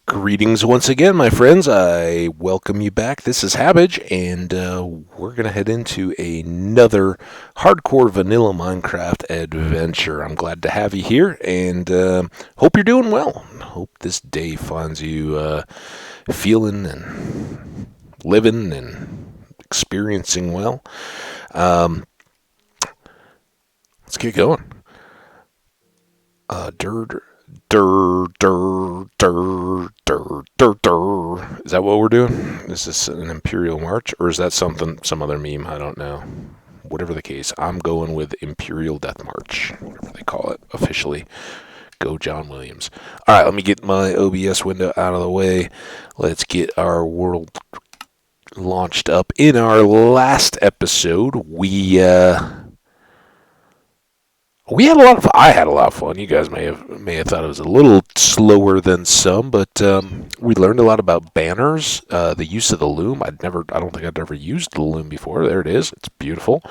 Greetings once again, my friends. I welcome you back. This is Hambbage, and we're going to head into another hardcore vanilla Minecraft adventure. I'm glad to have you here, and hope you're doing well. Hope this day finds you feeling and living and experiencing well. Um, let's get going. Dirt. Dur, dur, dur, dur, dur, dur. Is that what we're doing? Is this an Imperial March, or is that some other meme? I don't know. Whatever the case, I'm going with Imperial Death March, whatever they call it officially. Go John Williams. All right, let me get my OBS window out of the way. Let's get our world launched up. In our last episode, we had a lot of. I had a lot of fun. You guys may have thought it was a little slower than some, but we learned a lot about banners, the use of the loom. I don't think I'd ever used the loom before. There it is. It's beautiful,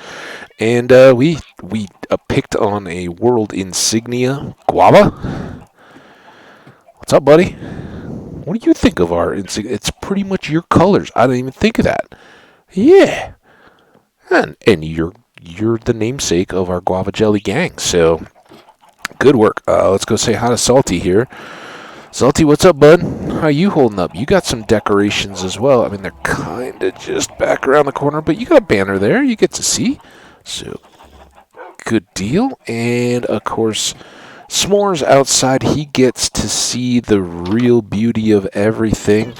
and we picked on a world insignia, guava. What's up, buddy? What do you think of our insignia? It's pretty much your colors. I didn't even think of that. Yeah, and you're the namesake of our guava jelly gang. So good work. Let's go say hi to Salty here. Salty, what's up, bud? How you holding up? You got some decorations as well. I mean, they're kind of just back around the corner, but you got a banner there you get to see. So good deal. And of course, S'mores outside. He gets to see the real beauty of everything.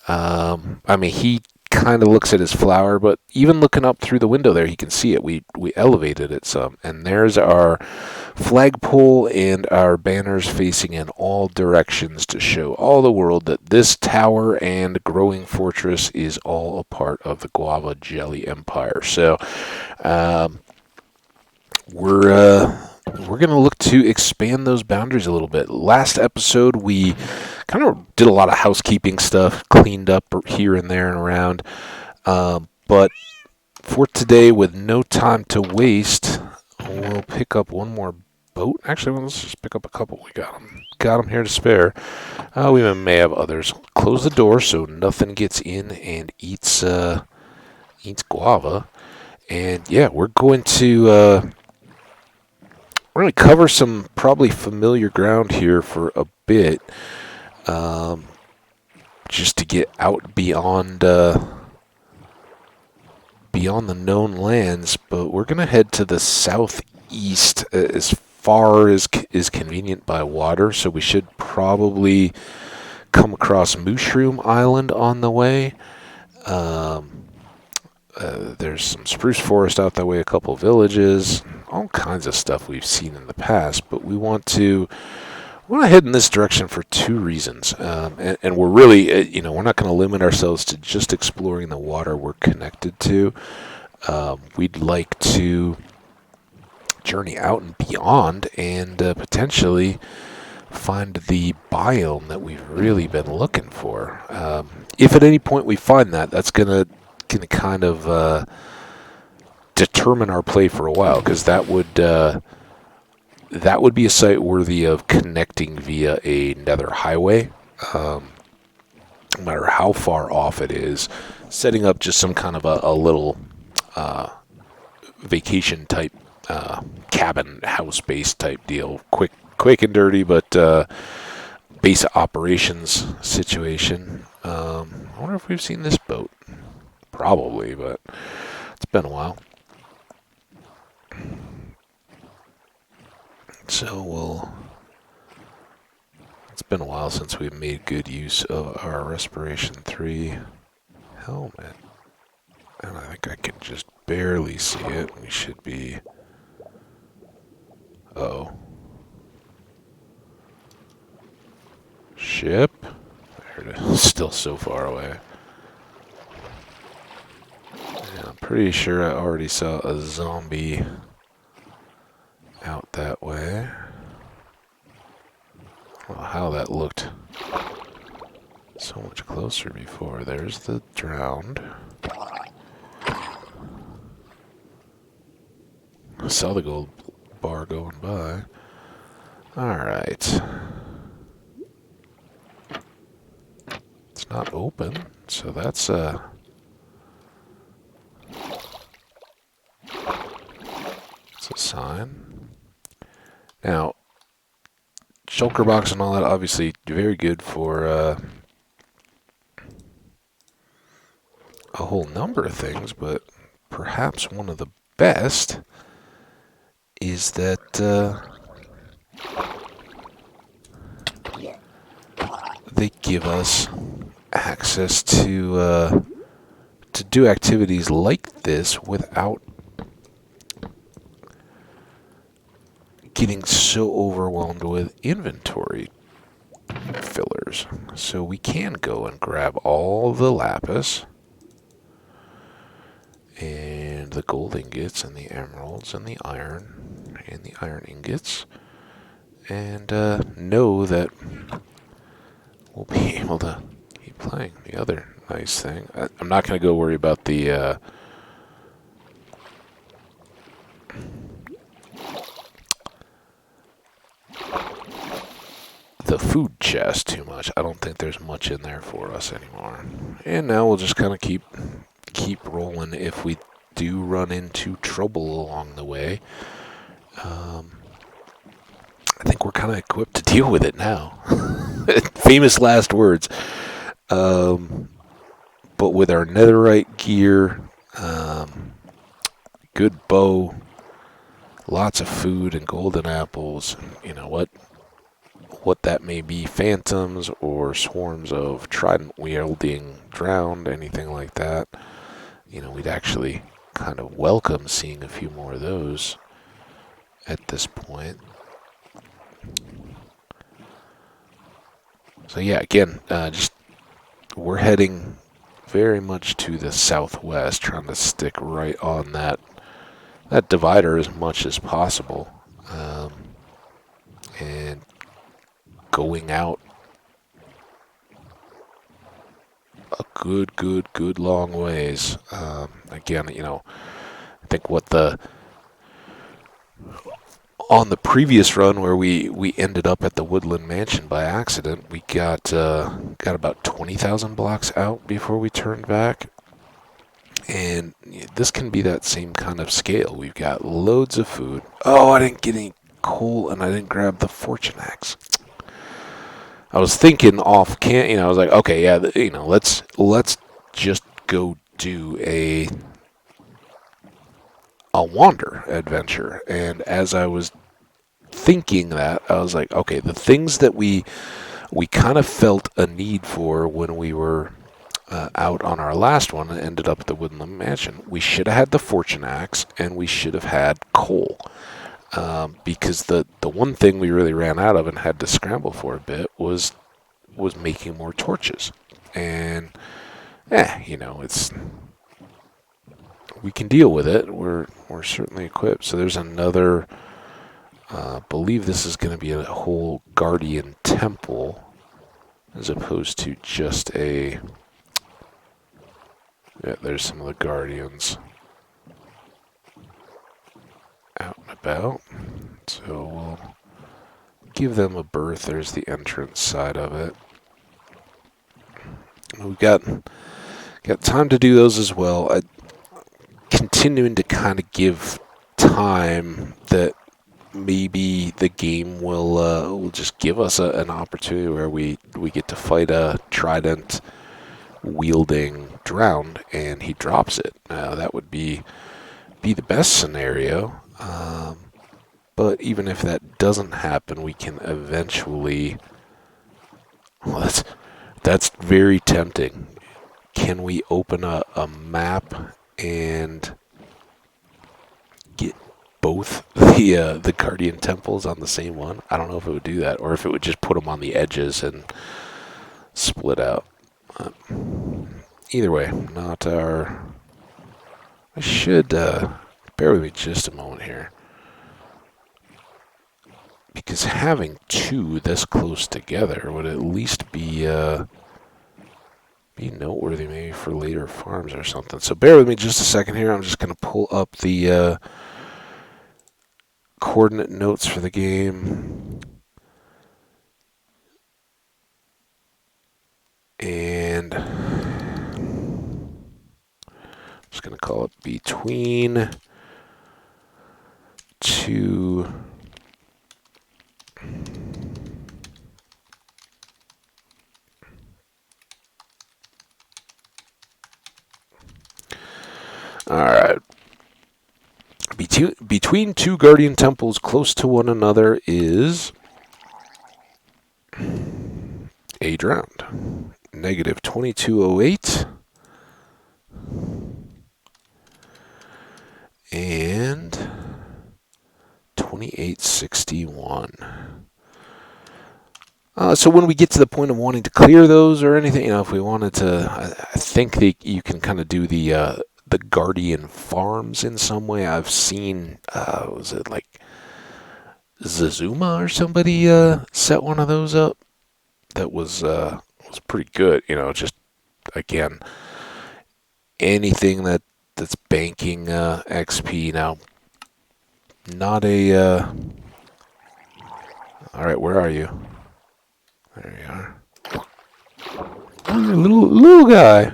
I mean, he kind of looks at his flower, but even looking up through the window there, he can see it. We elevated it some, and there's our flagpole and our banners facing in all directions to show all the world that this tower and growing fortress is all a part of the Guava Jelly Empire. So, we're going to look to expand those boundaries a little bit. Last episode, we kind of did a lot of housekeeping stuff, cleaned up here and there and around. But for today, with no time to waste, we'll pick up one more boat. Actually, let's just pick up a couple. We got them here to spare. We may have others. Close the door so nothing gets in and eats guava. And yeah, we're going to cover some probably familiar ground here for a bit, just to get out beyond the known lands. But we're gonna head to the southeast as far as is convenient by water. So we should probably come across Mushroom Island on the way. There's some spruce forest out that way, a couple villages, all kinds of stuff we've seen in the past, but we want to head in this direction for two reasons. And we're really, we're not going to limit ourselves to just exploring the water we're connected to. We'd like to journey out and beyond and potentially find the biome that we've really been looking for. If at any point we find that, that's going to kind of determine our play for a while, because that would be a site worthy of connecting via a nether highway. No matter how far off it is, setting up just some kind of a little vacation type cabin house base type deal, quick and dirty, but base of operations situation. I wonder if we've seen this boat. Probably, but it's been a while. So it's been a while since we've made good use of our Respiration 3 helmet. And I think I can just barely see it. We should be... Uh-oh. Ship? There it is. Still so far away. I'm pretty sure I already saw a zombie out that way. Well, how that looked so much closer before. There's the drowned. I saw the gold bar going by. Alright. not open, so that's a sign. Now, shulker box and all that, obviously very good for a whole number of things, but perhaps one of the best is that they give us access to do activities like this without getting so overwhelmed with inventory fillers. So we can go and grab all the lapis and the gold ingots and the emeralds and the iron ingots, and know that we'll be able to keep playing. The other nice thing, I'm not going to go worry about the food chest too much. I don't think there's much in there for us anymore. And now we'll just kind of keep rolling. If we do run into trouble along the way, I think we're kind of equipped to deal with it now. Famous last words. But with our netherite gear, good bow, lots of food and golden apples, and you know what that may be, phantoms or swarms of trident wielding drowned, anything like that, we'd actually kind of welcome seeing a few more of those at this point. So yeah, again, just we're heading very much to the southwest, trying to stick right on that divider as much as possible, and going out a good long ways. Again, I think on the previous run where we ended up at the Woodland Mansion by accident, we got about 20,000 blocks out before we turned back. And this can be that same kind of scale. We've got loads of food. Oh, I didn't get any coal, and I didn't grab the fortune axe. I was thinking I was like, okay, yeah, let's just go do a wander adventure. And as I was thinking that, I was like, okay, the things that we kind of felt a need for when we were out on our last one and ended up at the Woodland Mansion, we should have had the fortune axe and we should have had coal. Because the one thing we really ran out of and had to scramble for a bit was making more torches. And it's, we can deal with it. We're certainly equipped. So there's another, believe this is going to be a whole guardian temple as opposed to just a, yeah, there's some of the guardians out and about. So we'll give them a berth. There's the entrance side of it. We've got time to do those as well. Continuing to kind of give time that maybe the game will just give us an opportunity where we get to fight a trident wielding drowned and he drops it. That would be the best scenario. But even if that doesn't happen, we can eventually. Well, that's very tempting. Can we open a map and get both the guardian temples on the same one? I don't know if it would do that, or if it would just put them on the edges and split out. Either way, not our. I should bear with me just a moment here, because having two this close together would at least be noteworthy, maybe for later farms or something. So bear with me just a second here. I'm just going to pull up the coordinate notes for the game. And And I'm just going to call it between two. Alright. Between two guardian temples close to one another is a drowned. Negative 2208. And 2861. So when we get to the point of wanting to clear those or anything, if we wanted to, I think that you can kind of do the guardian farms in some way. I've seen, was it like Zazuma or somebody set one of those up? That was pretty good. Just again, anything that's banking XP now. Not a. All right, where are you? There you are. Oh, you're a little guy.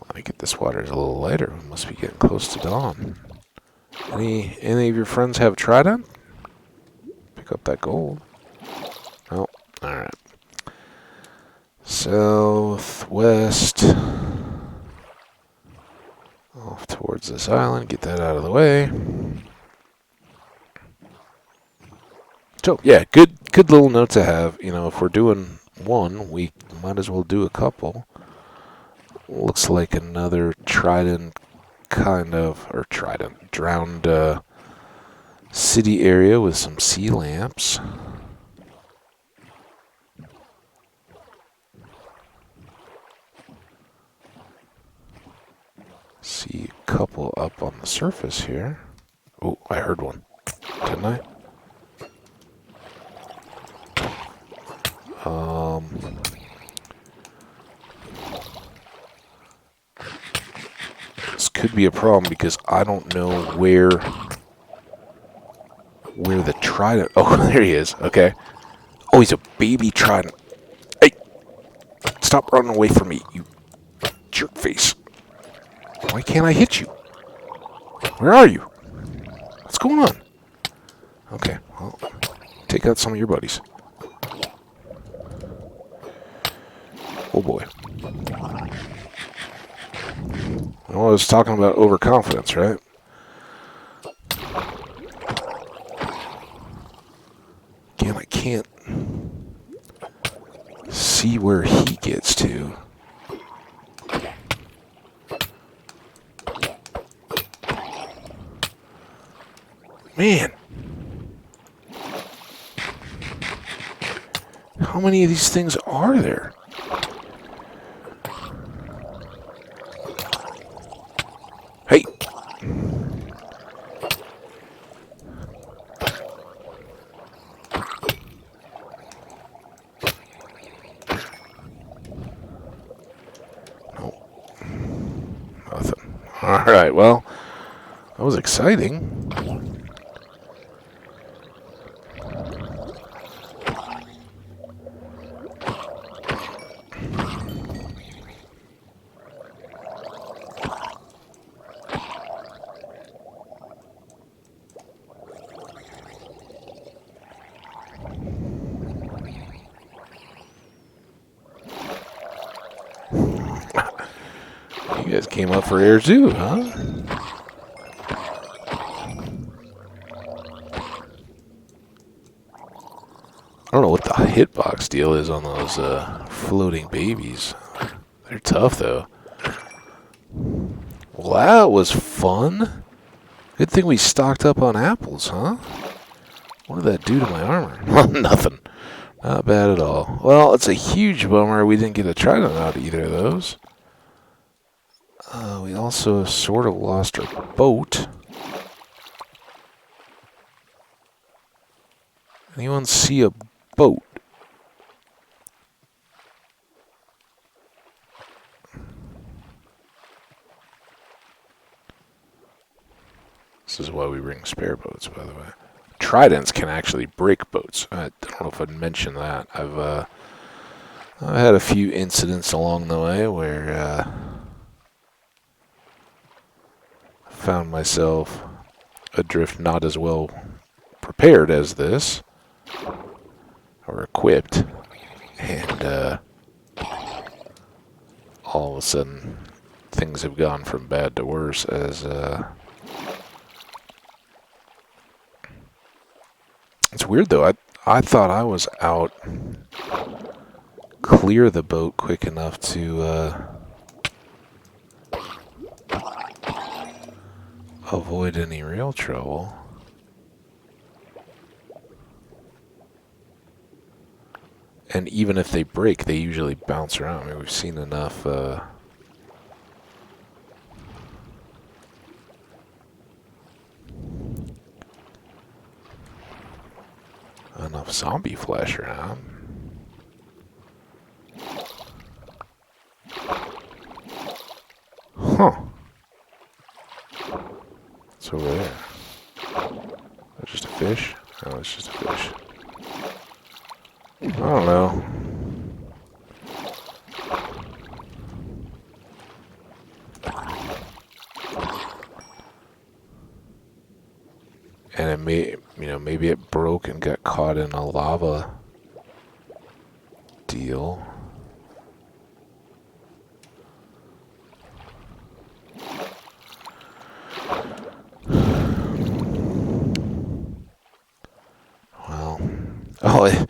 Let me get this water a little lighter. We must be getting close to dawn. Any of your friends have trident? Pick up that gold. Oh, all right. Southwest. Off towards this island. Get that out of the way. So yeah, good little note to have. If we're doing one, we might as well do a couple. Looks like another trident drowned city area with some sea lamps. See a couple up on the surface here. Oh, I heard one. Didn't I? This could be a problem because I don't know where the trident. Oh, there he is. Okay. Oh, he's a baby trident. Hey, stop running away from me, you jerk face. Why can't I hit you? Where are you? What's going on? Okay, well, take out some of your buddies. Oh boy. I was talking about overconfidence, right? Again, I can't see where he gets to. Man. How many of these things are there? Hey. No. Nothing. All right, well, that was exciting. You guys came up for air too, huh? I don't know what the hitbox deal is on those floating babies. They're tough, though. Well, that was fun. Good thing we stocked up on apples, huh? What did that do to my armor? Nothing. Not bad at all. Well, it's a huge bummer we didn't get a trident out of either of those. We also sort of lost our boat. Anyone see a boat? This is why we bring spare boats, by the way. Tridents can actually break boats. I don't know if I'd mentioned that. I had a few incidents along the way where I found myself adrift not as well prepared as this, or equipped, and all of a sudden things have gone from bad to worse as it's weird though. I thought I was out clear the boat quick enough to avoid any real trouble. And even if they break, they usually bounce around. I mean, we've seen enough enough zombie flesh around. Huh. What's over there? That's just a fish? Oh, it's just a fish. I don't know. And it may, maybe it broke and got caught in a lava deal. Well, oh, it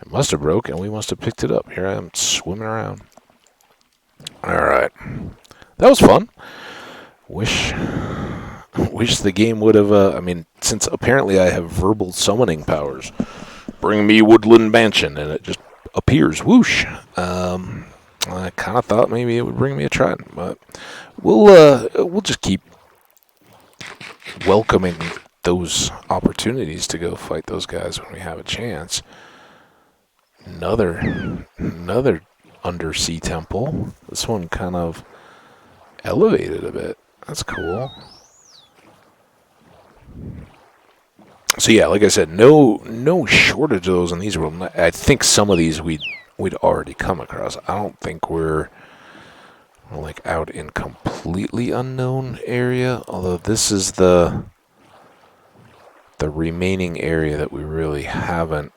must have broke and we must have picked it up. Here I am swimming around. Alright. That was fun. Wish the game would have, I mean, since apparently I have verbal summoning powers. Bring me woodland mansion, and it just appears, whoosh. I kind of thought maybe it would bring me a trident, but we'll just keep welcoming those opportunities to go fight those guys when we have a chance. Another undersea temple. This one kind of elevated a bit. That's cool. So yeah, like I said, no shortage of those in these worlds. I think some of these we'd already come across. I don't think we're like out in completely unknown area. Although this is the remaining area that we really haven't.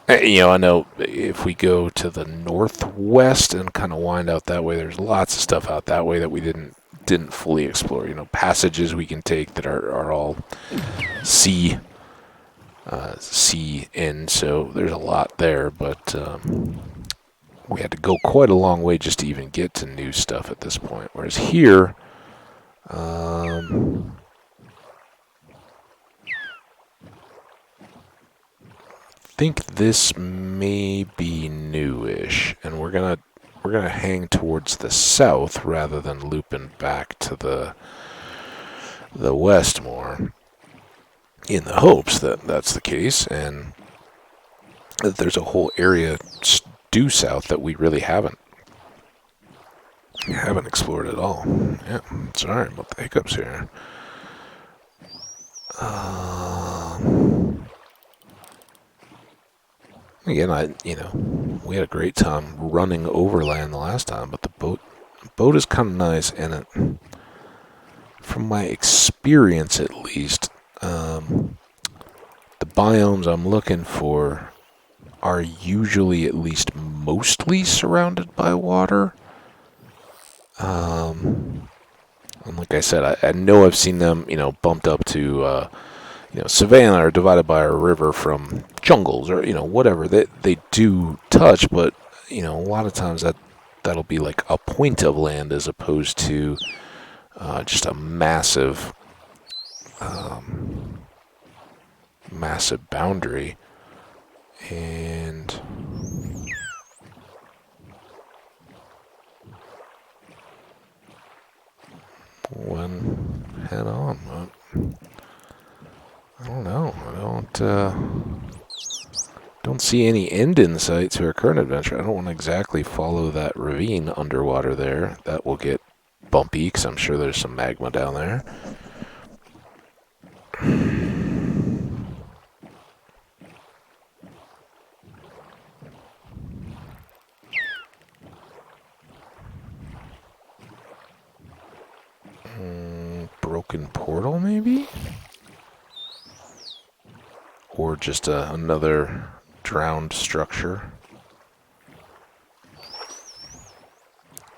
I know if we go to the northwest and kind of wind out that way, there's lots of stuff out that way that we didn't fully explore. Passages we can take that are all sea in, so there's a lot there, but we had to go quite a long way just to even get to new stuff at this point. Whereas here, I think this may be newish, and we're gonna hang towards the south rather than looping back to the west more, in the hopes that that's the case, and that there's a whole area due south that we really haven't explored at all. Yeah, sorry about the hiccups here. Again, we had a great time running overland the last time, but the boat is kind of nice, and from my experience at least, the biomes I'm looking for are usually at least mostly surrounded by water. And like I said, I know I've seen them, bumped up to savanna or divided by a river from jungles or, whatever. They do touch, but, a lot of times that'll be like a point of land as opposed to just a massive boundary. And when head on, but I don't know. I don't see any end in sight to our current adventure. I don't want to exactly follow that ravine underwater there. That will get bumpy because I'm sure there's some magma down there. broken portal, maybe? Or just another drowned structure.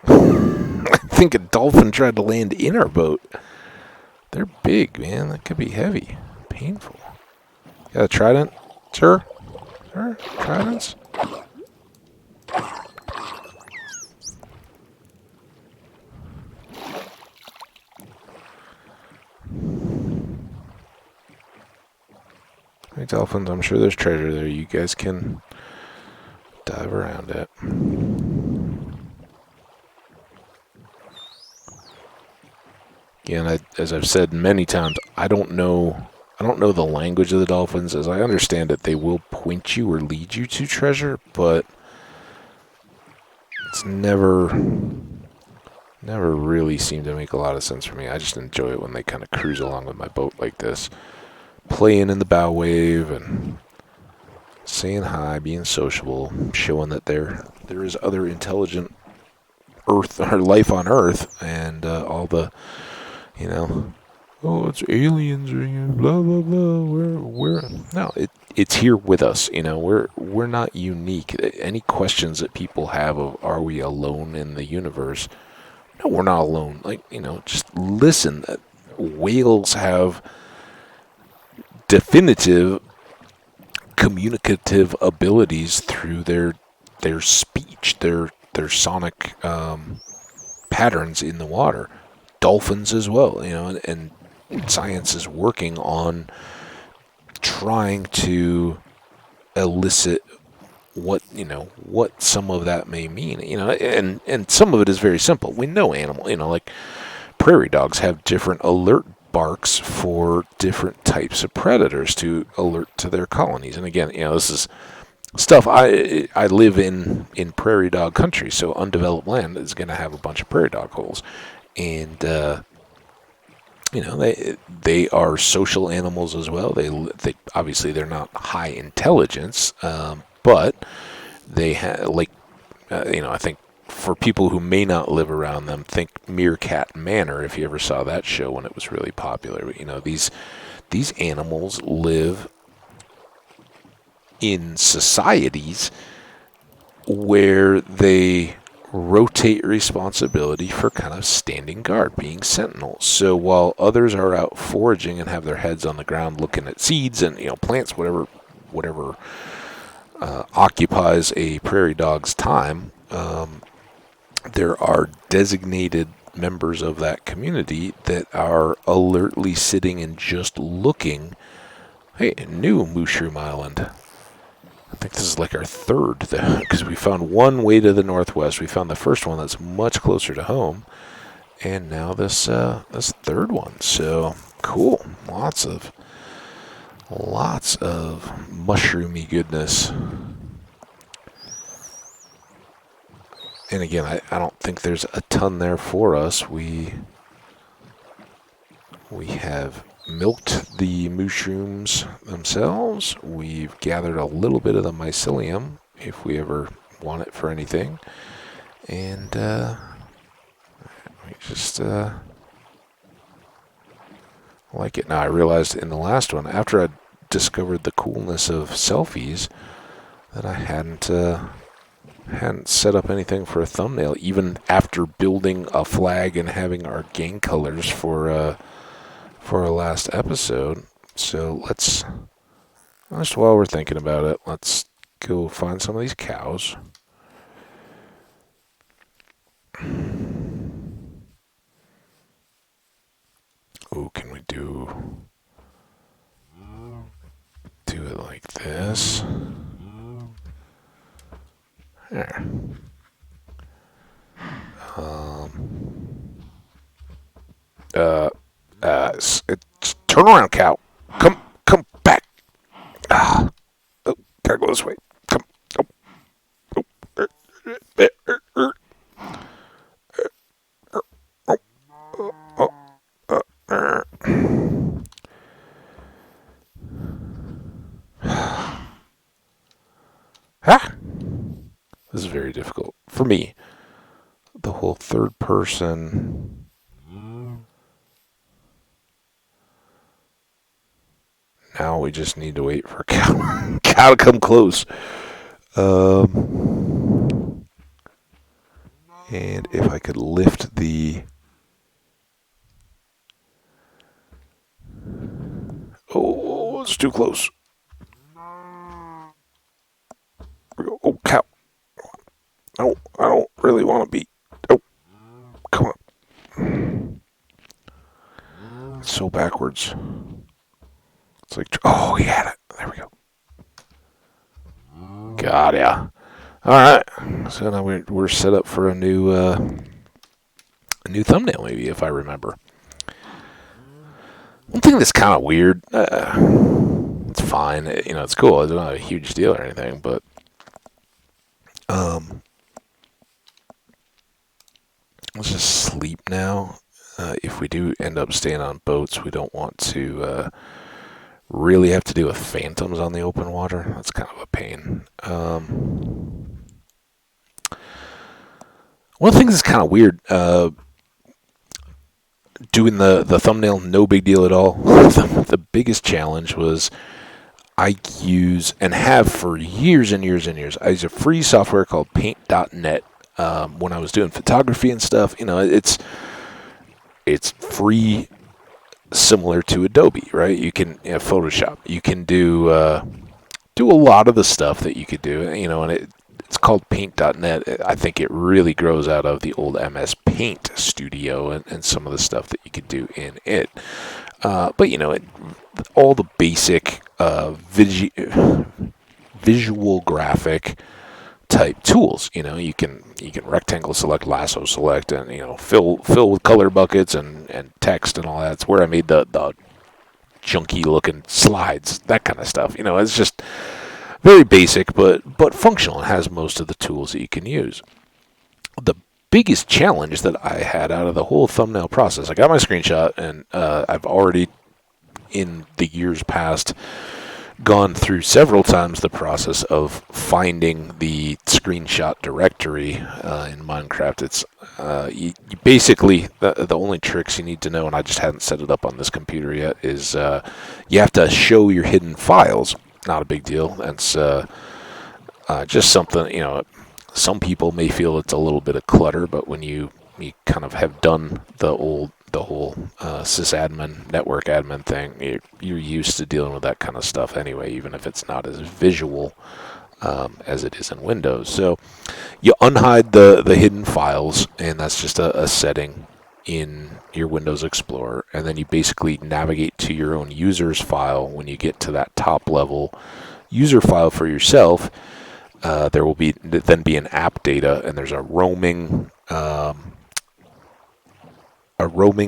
I think a dolphin tried to land in our boat. They're big, man. That could be heavy. Painful. Got a trident, sir? Sir? Tridents? Hey, dolphins, I'm sure there's treasure there. You guys can dive around it. Again, as I've said many times, I don't know the language of the dolphins. As I understand it, they will point you or lead you to treasure, but it's never really seemed to make a lot of sense for me. I just enjoy it when they kind of cruise along with my boat like this, playing in the bow wave and saying hi, being sociable, showing that there is other intelligent Earth or life on Earth, and all the, oh, it's aliens, blah blah blah. We're no, it's here with us. We're not unique. Any questions that people have of are we alone in the universe? No, we're not alone. Just listen. Whales have definitive communicative abilities through their speech, their sonic patterns in the water. Dolphins as well, and science is working on trying to elicit what some of that may mean, and some of it is very simple. We know like prairie dogs have different alert barks for different types of predators to alert to their colonies. And again, this is stuff I live in prairie dog country, so undeveloped land is going to have a bunch of prairie dog holes, and they are social animals as well. They obviously they're not high intelligence, but they have I think for people who may not live around them, think Meerkat Manor if you ever saw that show when it was really popular. These animals live in societies where they rotate responsibility for kind of standing guard, being sentinels. So while others are out foraging and have their heads on the ground looking at seeds and plants, whatever occupies a prairie dog's time, there are designated members of that community that are alertly sitting and just looking. Hey, new Mushroom Island. I think this is like our third, because we found one way to the northwest. We found the first one that's much closer to home, and now this third one. So cool, lots of mushroomy goodness. And again, I don't think there's a ton there for us. We have milked the mushrooms themselves. We've gathered a little bit of the mycelium if we ever want it for anything. And we just like it. Now I realized in the last one, after I discovered the coolness of selfies, that I hadn't set up anything for a thumbnail, even after building a flag and having our gang colors for our last episode. So let's, just while we're thinking about it, let's go find some of these cows. Oh, can we do it like this? There. Turn around, cow. Come back. Oh, gotta go this way. Come. Huh? This is very difficult for me. The whole third person. now we just need to wait for cow to come close. And if I could lift the... Oh, it's too close. Oh, cow. No, I don't really want to be... Oh, come on. It's so backwards. It's like... Oh, he had it. There we go. Got ya. Alright. So now we're set up for a new thumbnail, maybe, if I remember. One thing that's kind of weird, it's fine, it's cool, it's not a huge deal or anything, but let's just sleep now. If we do end up staying on boats, we don't want to really have to deal with phantoms on the open water. That's kind of a pain. One of the things that's kind of weird, doing the thumbnail, no big deal at all. The biggest challenge was I use, and have for years and years and years, I use a free software called paint.net when I was doing photography and stuff. It's free, similar to Adobe, right? You can Photoshop. You can do a lot of the stuff that you could do, and it's called paint.net. I think it really grows out of the old MS Paint studio and some of the stuff that you could do in it. But all the basic visual graphic type tools. You can rectangle select, lasso select, and fill with color buckets and text and all that. It's where I made the junky looking slides, that kind of stuff. It's just very basic, but functional. It has most of the tools that you can use. The biggest challenge that I had out of the whole thumbnail process, I got my screenshot, and I've already, in the years past, gone through several times the process of finding the screenshot directory in Minecraft. It's you basically, the only tricks you need to know, and I just hadn't set it up on this computer yet, is you have to show your hidden files. Not a big deal. That's just something, some people may feel it's a little bit of clutter, but when you kind of have done the whole sysadmin, network admin thing, you're used to dealing with that kind of stuff anyway, even if it's not as visual as it is in Windows. So you unhide the hidden files, and that's just a setting in your Windows Explorer, and then you basically navigate to your own user's file. When you get to that top level user file for yourself, there will then be an app data, and there's a roaming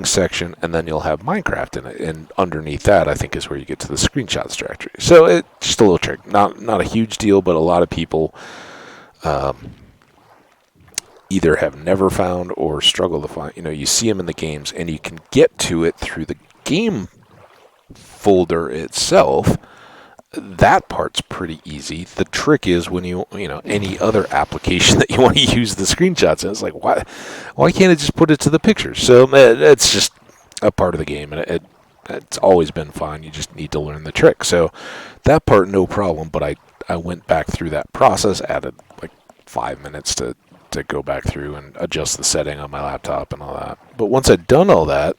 section, and then you'll have Minecraft in it, and underneath that, I think, is where you get to the screenshots directory. So it's just a little trick, not a huge deal, but a lot of people either have never found or struggle to find. You see them in the games, and you can get to it through the game folder itself. That part's pretty easy. The trick is when any other application that you want to use the screenshots in, it's like, why can't it just put it to the pictures? So it's just a part of the game, and it's always been fine. You just need to learn the trick. So that part, no problem, but I went back through that process, added like 5 minutes to go back through and adjust the setting on my laptop and all that. But once I'd done all that,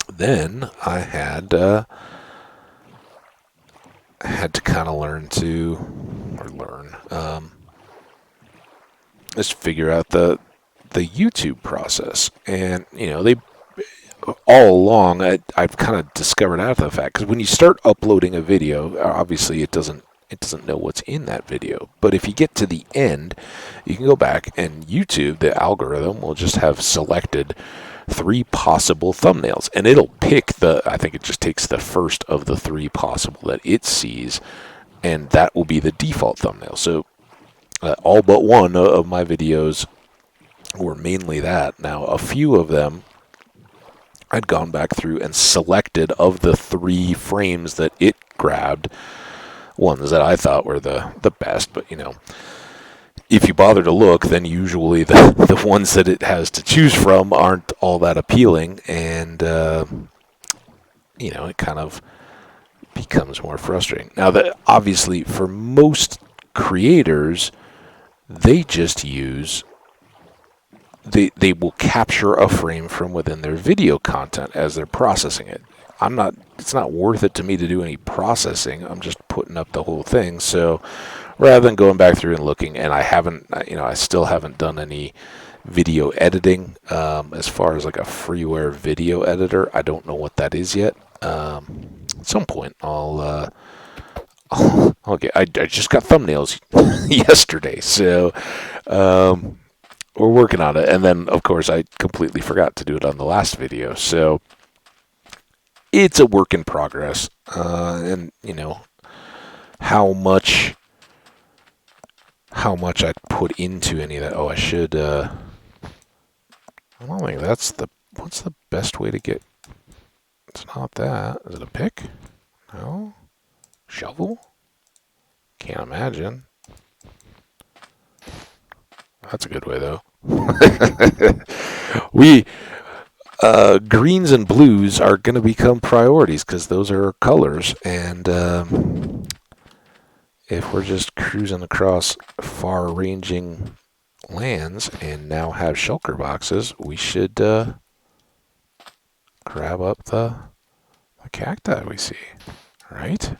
then I had to kind of just figure out the YouTube process. And they all along, I've kind of discovered after the fact, because when you start uploading a video, obviously it doesn't know what's in that video. But if you get to the end, you can go back, and YouTube, the algorithm, will just have selected 3 possible thumbnails, and it'll pick I think it just takes the first of the 3 possible that it sees, and that will be the default thumbnail. So all but one of my videos were mainly that. Now, a few of them I'd gone back through and selected, of the 3 frames that it grabbed, ones that I thought were the best. But if you bother to look, then usually the ones that it has to choose from aren't all that appealing, and it kind of, becomes more frustrating. Now, that obviously for most creators, they just use they will capture a frame from within their video content as they're processing it. It's not worth it to me to do any processing. I'm just putting up the whole thing. So rather than going back through and looking, and I still haven't done any video editing as far as like a freeware video editor. I don't know what that is yet. At some point I'll get. I just got thumbnails yesterday, so we're working on it. And then, of course, I completely forgot to do it on the last video, so it's a work in progress. And how much I put into any of that. Oh, I should. I don't think that's the. What's the best way to get? It's not that. Is it a pick? No. Shovel? Can't imagine. That's a good way, though. Greens and blues are going to become priorities because those are colors, and if we're just cruising across far-ranging lands and now have shulker boxes, we should grab up the cacti we see, right?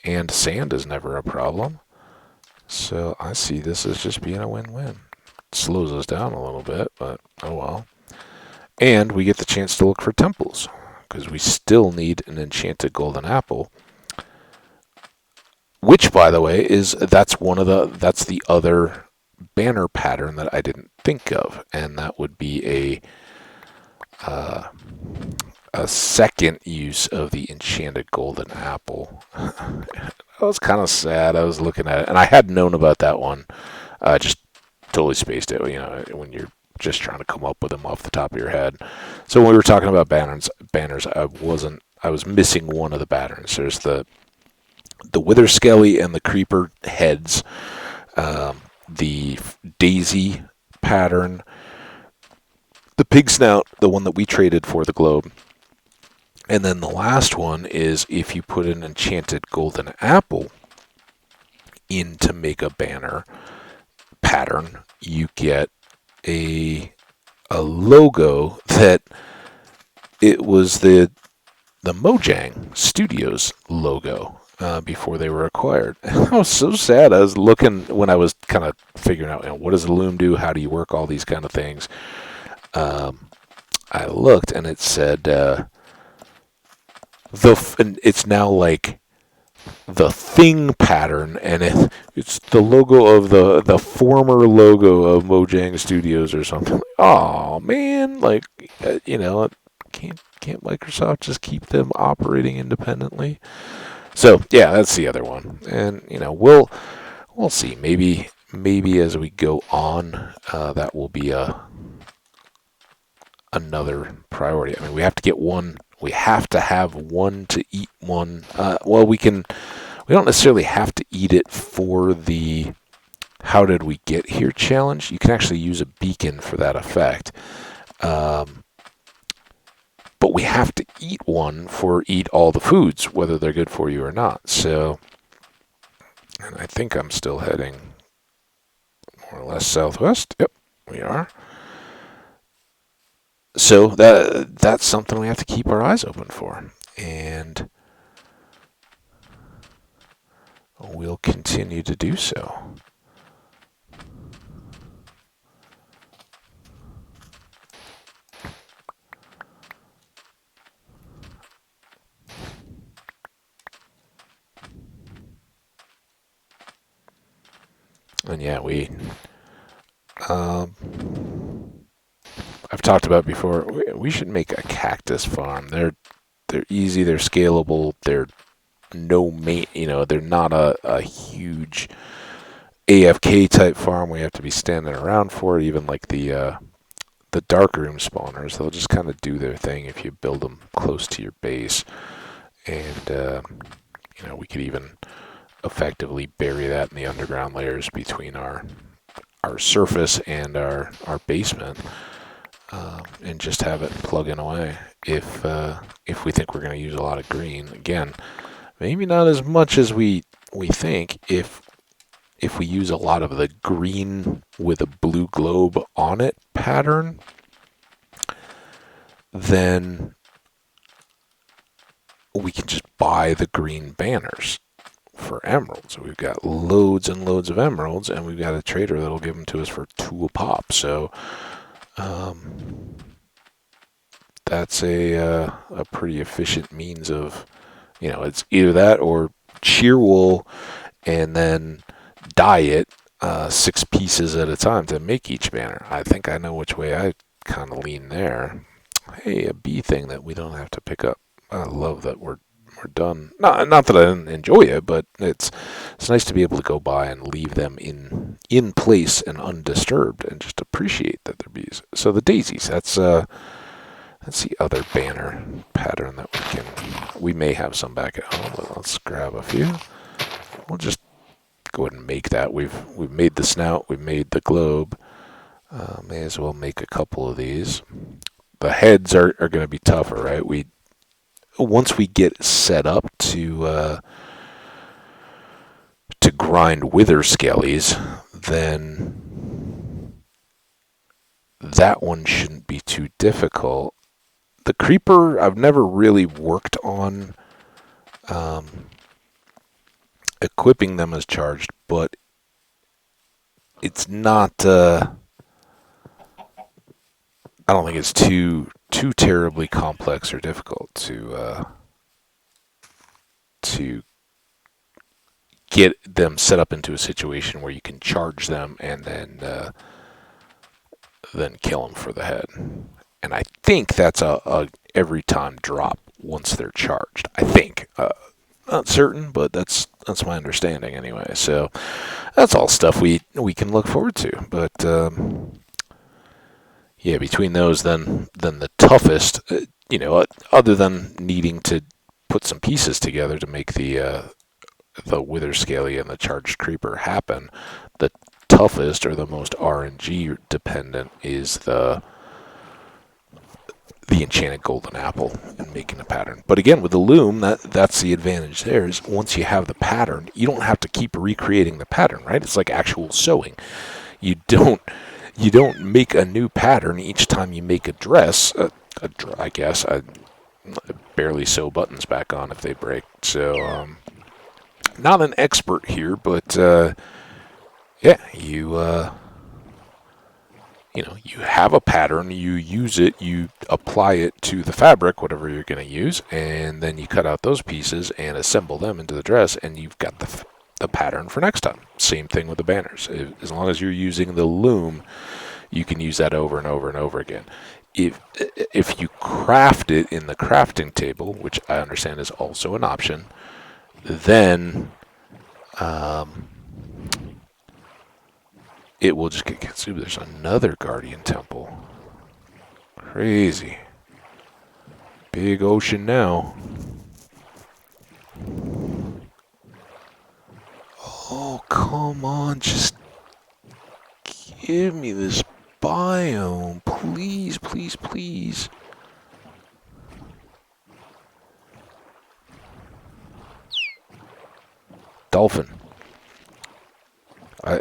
And sand is never a problem. So I see this as just being a win-win. It slows us down a little bit, but oh well. And we get the chance to look for temples, because we still need an enchanted golden apple. Which, by the way, that's the other banner pattern that I didn't think of, and that would be a second use of the enchanted golden apple. I was kind of sad. I was looking at it, and I had known about that one. Just totally spaced it. When you're just trying to come up with them off the top of your head. So when we were talking about banners, I was missing one of the patterns. There's the wither skelly and the creeper heads, the daisy pattern, the pig snout, the one that we traded for the globe. And then the last one is if you put an enchanted golden apple in to make a banner pattern, you get a logo that it was the Mojang Studios logo before they were acquired. And I was so sad. I was looking when I was kind of figuring out, what does the loom do? How do you work all these kind of things? I looked and it said it's now like the thing pattern, and it's the logo of the former logo of Mojang Studios or something. Oh man, can't Microsoft just keep them operating independently? So yeah, that's the other one, and we'll see. Maybe as we go on, that will be another priority. I mean, we have to get one. We have to have one to eat one. We don't necessarily have to eat it for the how did we get here challenge. You can actually use a beacon for that effect. But we have to eat one for eat all the foods, whether they're good for you or not. So, and I think I'm still heading more or less southwest. Yep, we are. So that's something we have to keep our eyes open for, and we'll continue to do so. And yeah, I've talked about before, we should make a cactus farm. They're easy, they're scalable, they're they're not a huge AFK type farm where you have to be standing around for it. Even like the darkroom spawners, they'll just kind of do their thing if you build them close to your base. And we could even effectively bury that in the underground layers between our surface and our basement. And just have it plugging away if we think we're going to use a lot of green. Again, Maybe not as much as we think. If we use a lot of the green with a blue globe on it pattern, then we can just buy the green banners for emeralds. We've got loads and loads of emeralds, and we've got a trader that'll give them to us for 2 a pop. So that's a pretty efficient means of, it's either that or shear wool and then dye it 6 pieces at a time to make each banner. I think I know which way I kind of lean there. Hey, a bee thing that we don't have to pick up. I love that we're done. Not that I didn't enjoy it, but it's nice to be able to go by and leave them in place and undisturbed, and just appreciate that they're bees. So the daisies, that's the other banner pattern that we may have some back at home. But let's grab a few. We'll just go ahead and make that. We've made the snout, we've made the globe. May as well make a couple of these. The heads are going to be tougher, right? Once we get set up to grind wither skellies, then that one shouldn't be too difficult. The creeper, I've never really worked on equipping them as charged, but it's not. I don't think it's too terribly complex or difficult to get them set up into a situation where you can charge them and then kill them for the head. And I think that's a every time drop once they're charged. I think. Not certain, but that's my understanding anyway. So that's all stuff we can look forward to. But yeah, between those, then the toughest, other than needing to put some pieces together to make the wither scaly and the charged creeper happen, the toughest or the most RNG dependent is the enchanted golden apple and making a pattern. But again, with the loom, that's the advantage there is once you have the pattern, you don't have to keep recreating the pattern, right? It's like actual sewing. You don't make a new pattern each time you make a dress. I guess I barely sew buttons back on if they break. So not an expert here, but yeah, you have a pattern, you use it, you apply it to the fabric, whatever you're going to use, and then you cut out those pieces and assemble them into the dress, and you've got the pattern for next time. Same thing with the banners. As long as you're using the loom, you can use that over and over and over again. If you craft it in the crafting table, which I understand is also an option, then it will just get consumed. There's another guardian temple. Crazy. Big ocean now. Oh, come on. Just give me this biome. Please, please, please. Dolphin.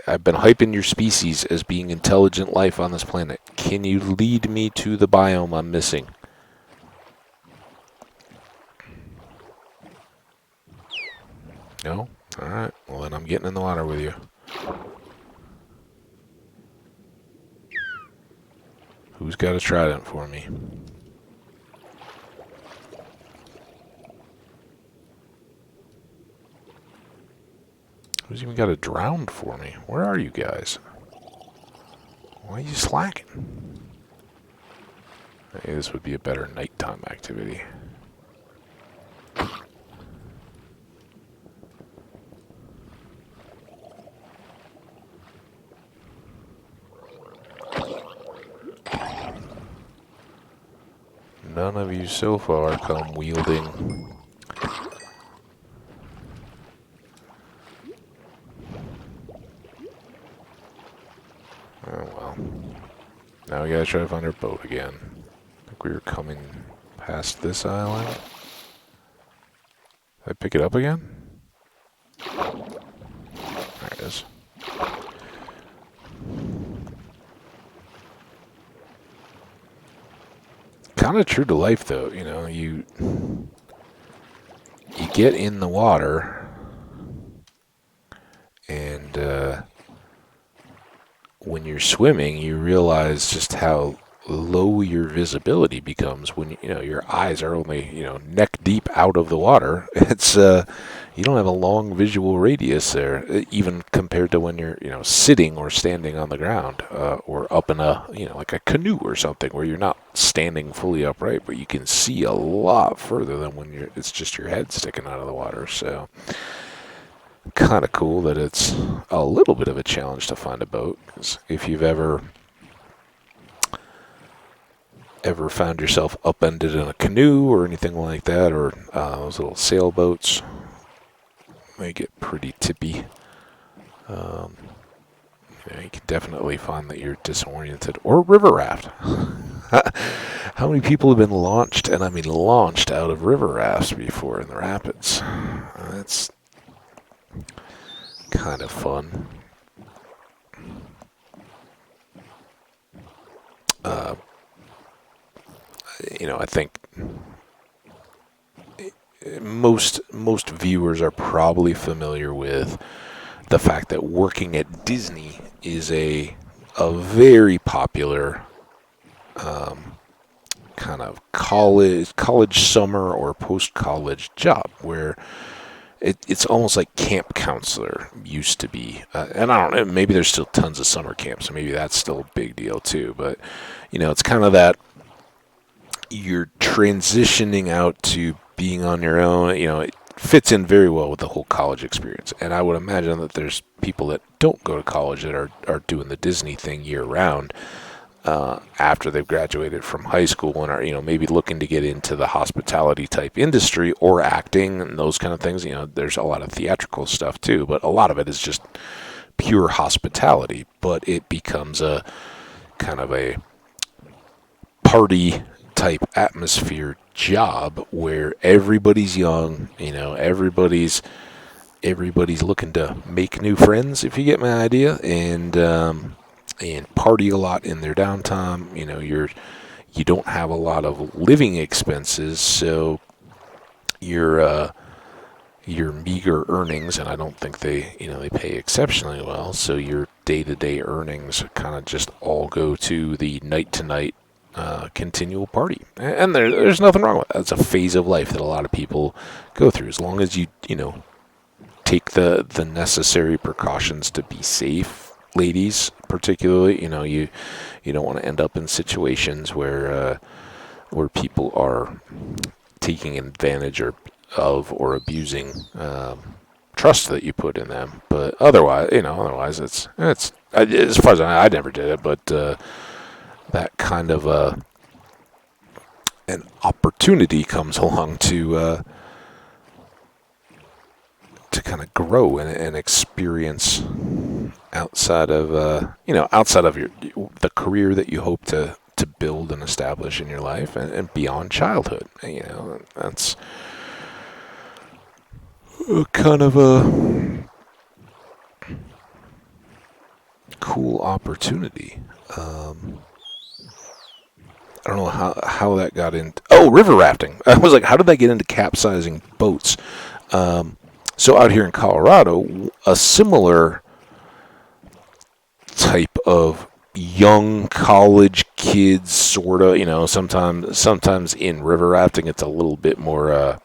I've been hyping your species as being intelligent life on this planet. Can you lead me to the biome I'm missing? No? Alright. Well, then I'm getting in the water with you. Who's got a trident for me? Who's even got a drowned for me? Where are you guys? Why are you slacking? Hey, this would be a better nighttime activity. None of you so far come wielding. Oh well. Now we gotta try to find our boat again. I think we were coming past this island. Did I pick it up again? There it is. Kind of true to life, though. You get in the water, and when you're swimming, you realize just how low your visibility becomes when your eyes are only neck deep out of the water. It's you don't have a long visual radius there, even compared to when you're sitting or standing on the ground, or up in a like a canoe or something where you're not standing fully upright, but you can see a lot further than when it's just your head sticking out of the water. So kind of cool that it's a little bit of a challenge to find a boat, 'cause if you've ever found yourself upended in a canoe or anything like that, or those little sailboats, they get pretty tippy. You can definitely find that you're disoriented. Or river raft. How many people have been launched, and I mean launched, out of river rafts before in the rapids? That's kind of fun. I think most viewers are probably familiar with the fact that working at Disney is a very popular kind of college summer or post-college job, where it's almost like camp counselor used to be. And I don't know, maybe there's still tons of summer camps, so maybe that's still a big deal too. But it's kind of that you're transitioning out to being on your own. It fits in very well with the whole college experience. And I would imagine that there's people that don't go to college that are doing the Disney thing year round, after they've graduated from high school and are maybe looking to get into the hospitality type industry or acting and those kind of things. There's a lot of theatrical stuff too, but a lot of it is just pure hospitality. But it becomes a kind of a party type atmosphere job where everybody's young, everybody's looking to make new friends, if you get my idea, and party a lot in their downtime. You don't have a lot of living expenses, so your meager earnings, and I don't think they pay exceptionally well, so your day-to-day earnings kind of just all go to the night-to-night continual party. And there's nothing wrong with that. It's a phase of life that a lot of people go through, as long as you take the necessary precautions to be safe. Ladies particularly, you don't want to end up in situations where people are taking advantage or abusing trust that you put in them. But otherwise it's as far as I never did it, but that kind of an opportunity comes along to kind of grow and experience outside of the career that you hope to build and establish in your life, and beyond childhood. That's kind of a cool opportunity. I don't know how that got into... Oh, river rafting. I was like, how did that get into capsizing boats? So out here in Colorado, a similar type of young college kids, sort of, sometimes in river rafting, it's a little bit more,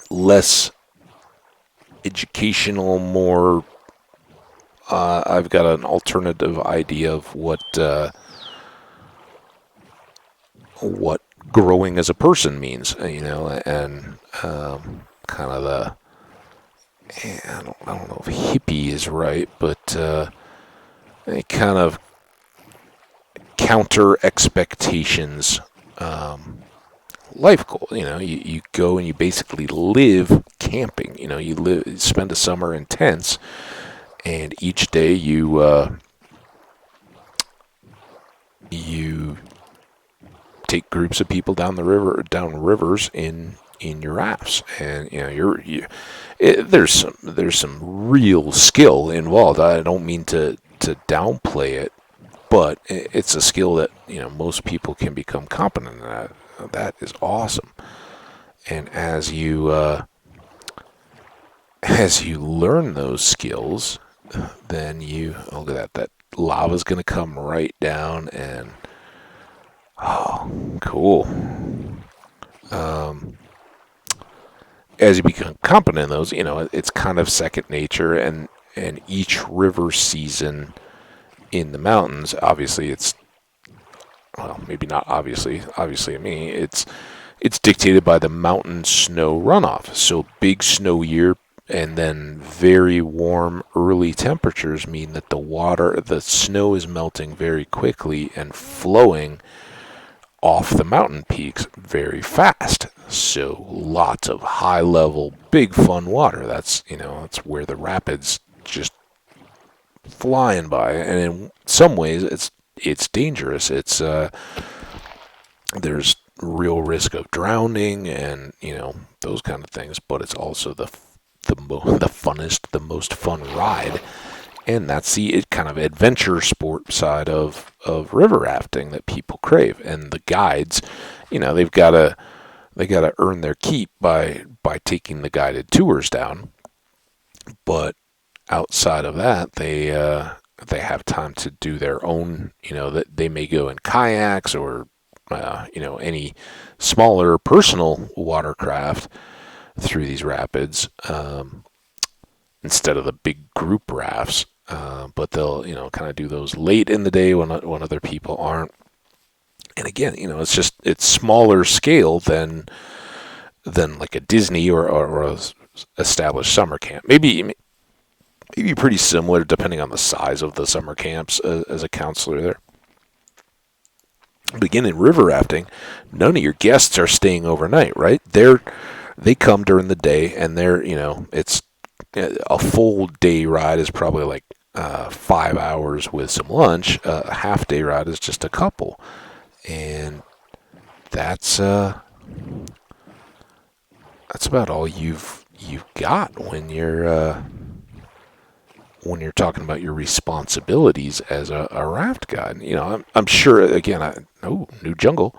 less educational, more... I've got an alternative idea of what growing as a person means, and kind of the... I don't know if hippie is right, but a kind of counter expectations life goal. You go and you basically live camping. You spend a summer in tents, and each day you take groups of people down rivers in your rafts, and there's some real skill involved. I don't mean to downplay it, but it's a skill that most people can become competent at. That is awesome. And as you learn those skills, then look at that lava's going to come right down, and oh, cool. As you become competent in those, it's kind of second nature, and each river season in the mountains, obviously it's, well, maybe not obviously to me, it's dictated by the mountain snow runoff. So big snow year and then very warm early temperatures mean that the snow is melting very quickly and flowing off the mountain peaks very fast. So lots of high level, big fun water. That's where the rapids just flying by. And in some ways it's dangerous. There's real risk of drowning and those kind of things, but it's also the funnest, the most fun ride, and that's the kind of adventure sport side of river rafting that people crave. And the guides, they gotta earn their keep by taking the guided tours down, but outside of that, they have time to do their own. That they may go in kayaks or any smaller personal watercraft through these rapids instead of the big group rafts. But they'll kind of do those late in the day when other people aren't. And again, it's smaller scale than like a Disney or a established summer camp. Maybe pretty similar depending on the size of the summer camps as a counselor there. But again, in river rafting, none of your guests are staying overnight, right? They come during the day, and it's a full day ride is probably like 5 hours with some lunch. A half day ride is just a couple, and that's about all you've got when you're talking about your responsibilities as a raft guide. I'm sure, again, new jungle.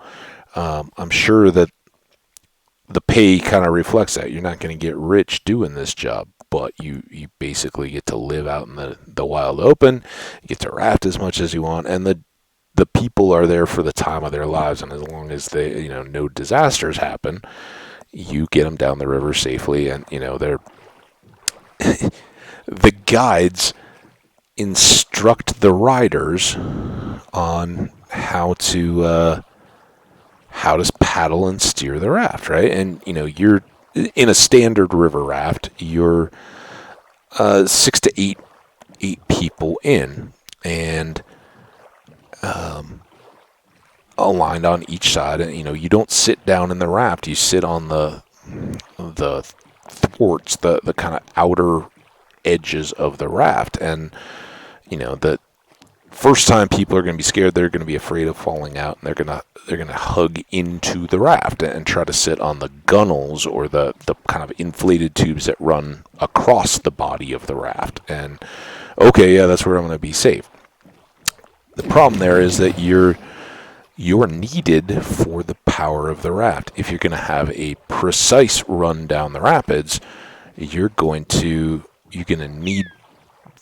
I'm sure that the pay kind of reflects that. You're not going to get rich doing this job, but you basically get to live out in the wild open. You get to raft as much as you want, and the people are there for the time of their lives. And as long as they, no disasters happen, you get them down the river safely, and they're the guides instruct the riders on how to paddle and steer the raft, right? And you're in a standard river raft, you're 6 to 8 people in, and aligned on each side. And you don't sit down in the raft; you sit on the thwarts, the kind of outer edges of the raft. And the first time people are going to be scared, they're going to be afraid of falling out, and they're going to hug into the raft and try to sit on the gunnels, or the kind of inflated tubes that run across the body of the raft. And okay, yeah, that's where I'm going to be safe. The problem there is that you're needed for the power of the raft. If you're going to have a precise run down the rapids, you're going to need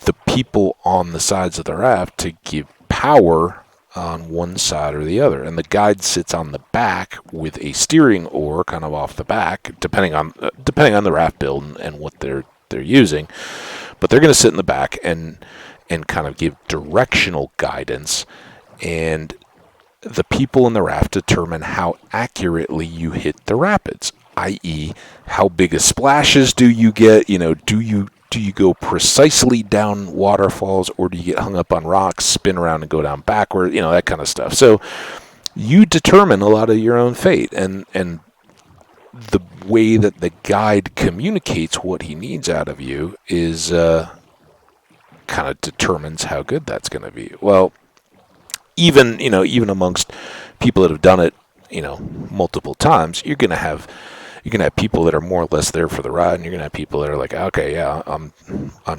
the people on the sides of the raft to give power on one side or the other. And the guide sits on the back with a steering oar kind of off the back, depending on the raft build and what they're using. But they're going to sit in the back and kind of give directional guidance, and the people in the raft determine how accurately you hit the rapids, i.e., how big of splashes do you get? Do you go precisely down waterfalls, or do you get hung up on rocks, spin around and go down backward? That kind of stuff. So you determine a lot of your own fate, and the way that the guide communicates what he needs out of you is kind of determines how good that's going to be. Well, even amongst people that have done it multiple times, you're gonna have people that are more or less there for the ride, and you're gonna have people that are like, okay, yeah, I'm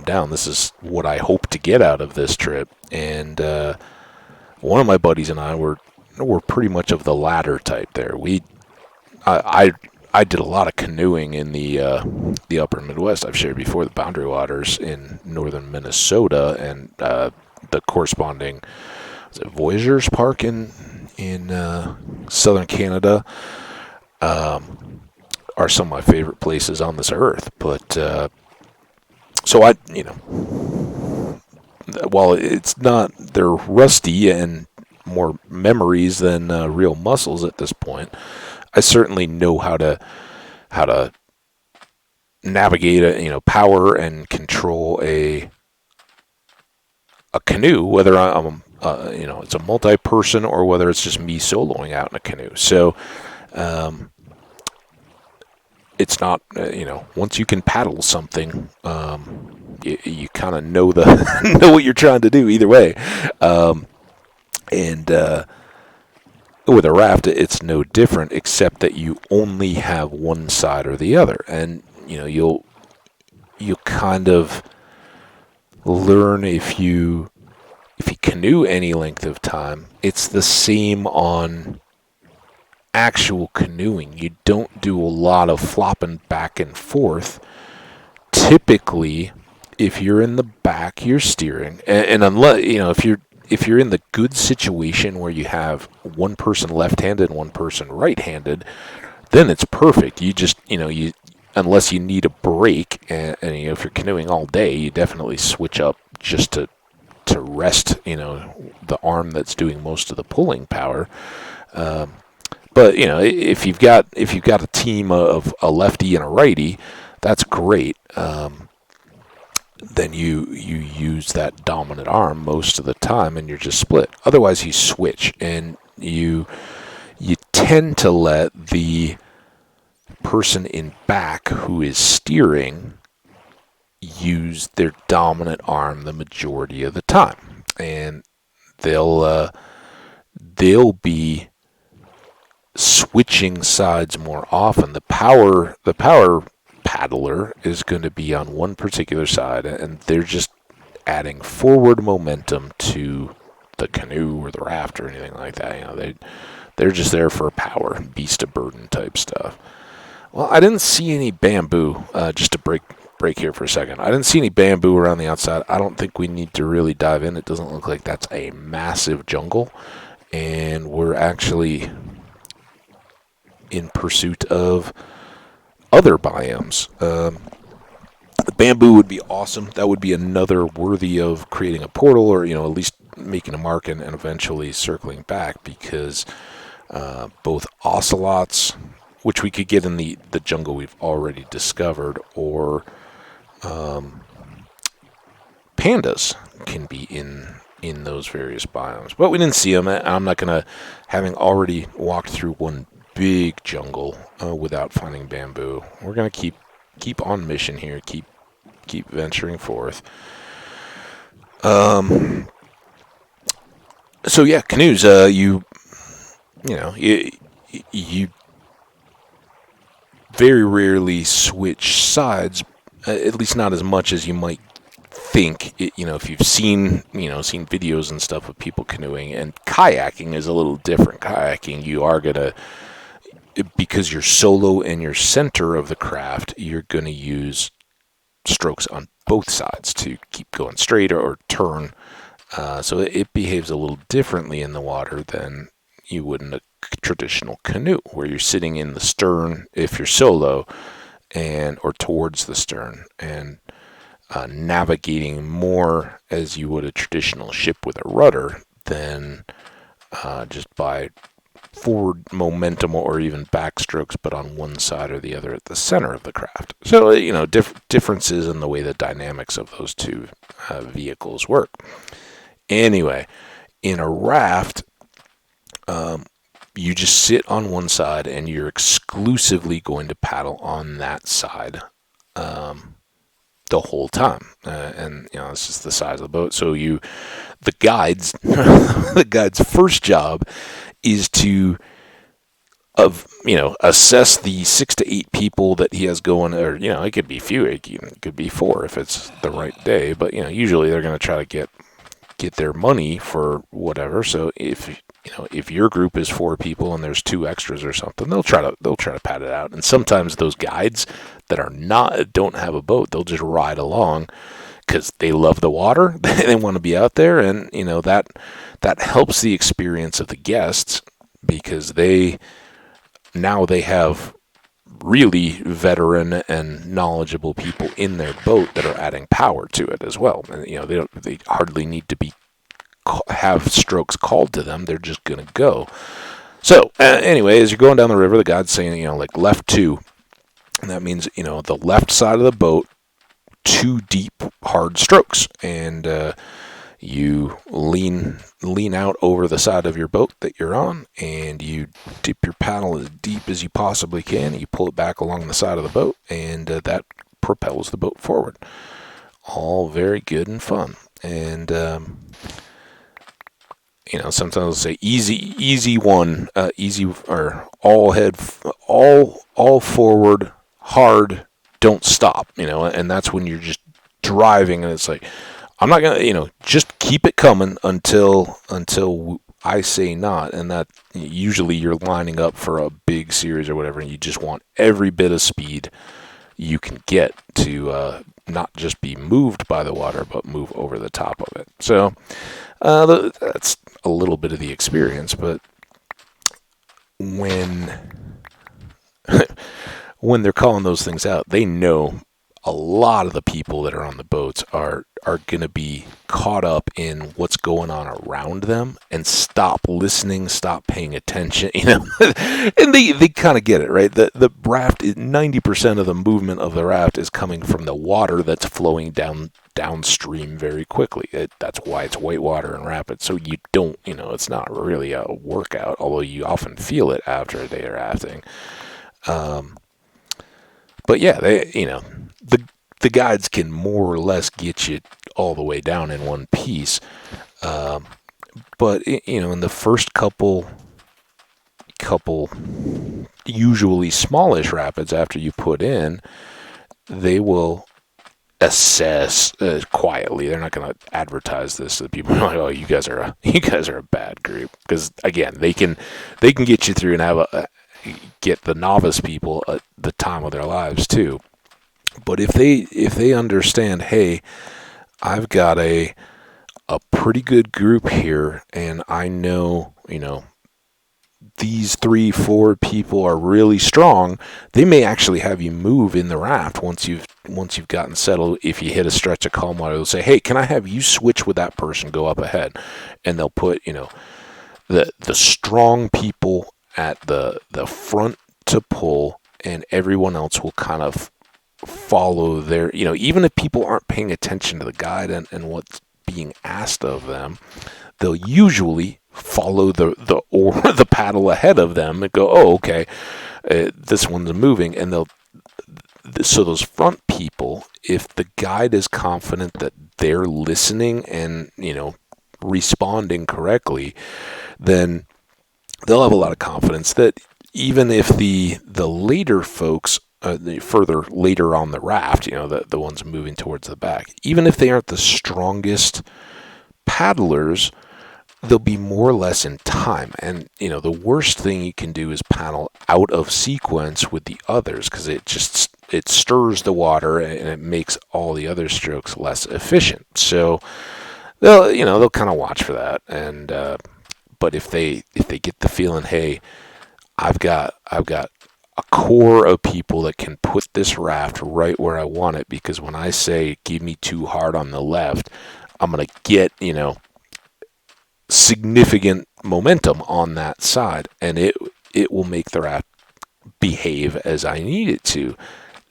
down. This is what I hope to get out of this trip. And one of my buddies and I were pretty much of the latter type there. I did a lot of canoeing in the upper Midwest. I've shared before the Boundary Waters in northern Minnesota and the corresponding Voyageurs Park in southern Canada. Are some of my favorite places on this earth. But so while it's not, they're rusty and more memories than real muscles at this point. I certainly know how to navigate power and control a canoe, whether I'm it's a multi-person or whether it's just me soloing out in a canoe. So it's not once you can paddle something, you kind of know know what you're trying to do either way. And with a raft, it's no different, except that you only have one side or the other, and you'll kind of learn if you canoe any length of time. It's the same on actual canoeing. You don't do a lot of flopping back and forth. Typically, if you're in the back, you're steering, and unless if you're in the good situation where you have one person left-handed and one person right-handed, then it's perfect. You just unless you need a break, and if you're canoeing all day, you definitely switch up just to rest the arm that's doing most of the pulling power. But if you've got a team of a lefty and a righty, that's great. Then you use that dominant arm most of the time, and you're just split. Otherwise, you switch, and you tend to let the person in back who is steering use their dominant arm the majority of the time, and they'll be switching sides more often. The power paddler is going to be on one particular side, and they're just adding forward momentum to the canoe or the raft or anything like that. They're just there for power, beast of burden type stuff. Well, I didn't see any bamboo. Just to break here for a second, I didn't see any bamboo around the outside. I don't think we need to really dive in. It doesn't look like that's a massive jungle, and we're actually in pursuit of other biomes. The bamboo would be awesome. That would be another worthy of creating a portal, or at least making a mark and eventually circling back, because both ocelots, which we could get in the jungle we've already discovered, or pandas can be in those various biomes. But we didn't see them. I'm not going to, having already walked through one big jungle without finding bamboo, we're going to keep on mission here, keep venturing forth. So yeah, canoes, you very rarely switch sides, at least not as much as you might think. If you've seen videos and stuff of people canoeing, and kayaking is a little different. Kayaking, you are gonna, because you're solo and you're center of the craft, you're gonna use strokes on both sides to keep going straight or turn. So it behaves a little differently in the water than you would in a traditional canoe, where you're sitting in the stern if you're solo, or towards the stern, and navigating more as you would a traditional ship with a rudder than just by forward momentum or even backstrokes, but on one side or the other at the center of the craft. So differences in the way the dynamics of those two vehicles work. Anyway, in a raft, you just sit on one side, and you're exclusively going to paddle on that side the whole time. And this is the size of the boat. So the guide's first job is to assess the 6 to 8 people that he has going, or it could be few, it could be 4 if it's the right day, but usually they're going to try to get their money for whatever. So if your group is 4 people and there's 2 extras or something, they'll try to pad it out. And sometimes those guides that don't have a boat, they'll just ride along because they love the water, they want to be out there, and that helps the experience of the guests because now they have really veteran and knowledgeable people in their boat that are adding power to it as well. And they hardly need to have strokes called to them; they're just gonna go. So anyway, as you're going down the river, the guide's saying like left 2, and that means the left side of the boat, 2 deep hard strokes, and you lean out over the side of your boat that you're on, and you dip your paddle as deep as you possibly can. And you pull it back along the side of the boat, and that propels the boat forward. All very good and fun. And sometimes they'll say easy one, easy, or all forward, hard, don't stop. And that's when you're just driving, and it's like, I'm not gonna, just keep it coming until I say not, and that usually you're lining up for a big series or whatever, and you just want every bit of speed you can get to not just be moved by the water, but move over the top of it. So that's a little bit of the experience, but when when they're calling those things out, they know a lot of the people that are on the boats are going to be caught up in what's going on around them and stop listening, stop paying attention, and they kind of get it, right? The raft, 90% of the movement of the raft is coming from the water that's flowing downstream very quickly. That's why it's whitewater and rapid. So you don't, it's not really a workout, although you often feel it after a day of rafting. But yeah, the guides can more or less get you all the way down in one piece. But in the first couple usually smallish rapids after you put in, they will assess quietly. They're not going to advertise this to the people. Like, oh, you guys are a bad group, because again, they can get you through and get the novice people at the time of their lives too. But if they understand, hey, I've got a pretty good group here, and I know, these 3-4 people are really strong, they may actually have you move in the raft once you've gotten settled. If you hit a stretch of calm water, they'll say, hey, can I have you switch with that person, go up ahead? And they'll put, the strong people at the front to pull, and everyone else will kind of follow their, even if people aren't paying attention to the guide and what's being asked of them, they'll usually follow the paddle ahead of them and go, oh, okay, this one's moving. And so those front people, if the guide is confident that they're listening and, responding correctly, then they'll have a lot of confidence that even if the later folks, further later on the raft, the ones moving towards the back, even if they aren't the strongest paddlers, they'll be more or less in time. And the worst thing you can do is paddle out of sequence with the others, because it stirs the water and it makes all the other strokes less efficient. So they'll kind of watch for that. And but if they get the feeling, hey, I've got a core of people that can put this raft right where I want it, because when I say give me too hard on the left, I'm going to get, significant momentum on that side, and it will make the raft behave as I need it to.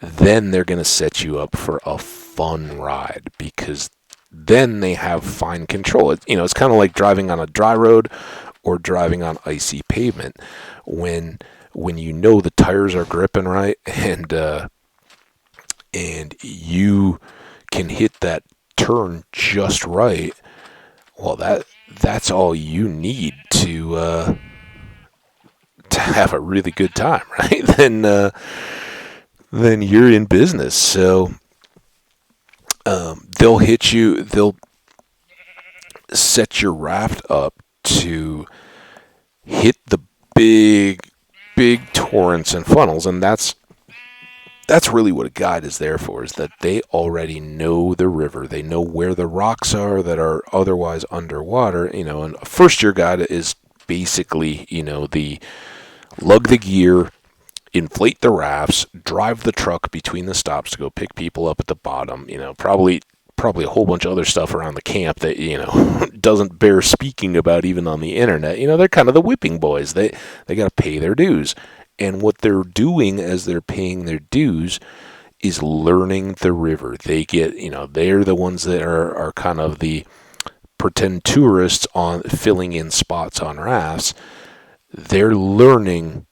Then they're going to set you up for a fun ride, because then they have fine control. It's kind of like driving on a dry road or driving on icy pavement. When the tires are gripping right, and you can hit that turn just right, well, that's all you need to to have a really good time, right? Then you're in business. So they'll hit you. They'll set your raft up to hit the big torrents and funnels, and that's really what a guide is there for, is that they already know the river. They know where the rocks are that are otherwise underwater, and a first year guide is basically, the lug the gear, inflate the rafts, drive the truck between the stops to go pick people up at the bottom, probably a whole bunch of other stuff around the camp that doesn't bear speaking about even on the internet. They're kind of the whipping boys. They got to pay their dues. And what they're doing as they're paying their dues is learning the river. They get, they're the ones that are kind of the pretend tourists on filling in spots on rafts. They're learning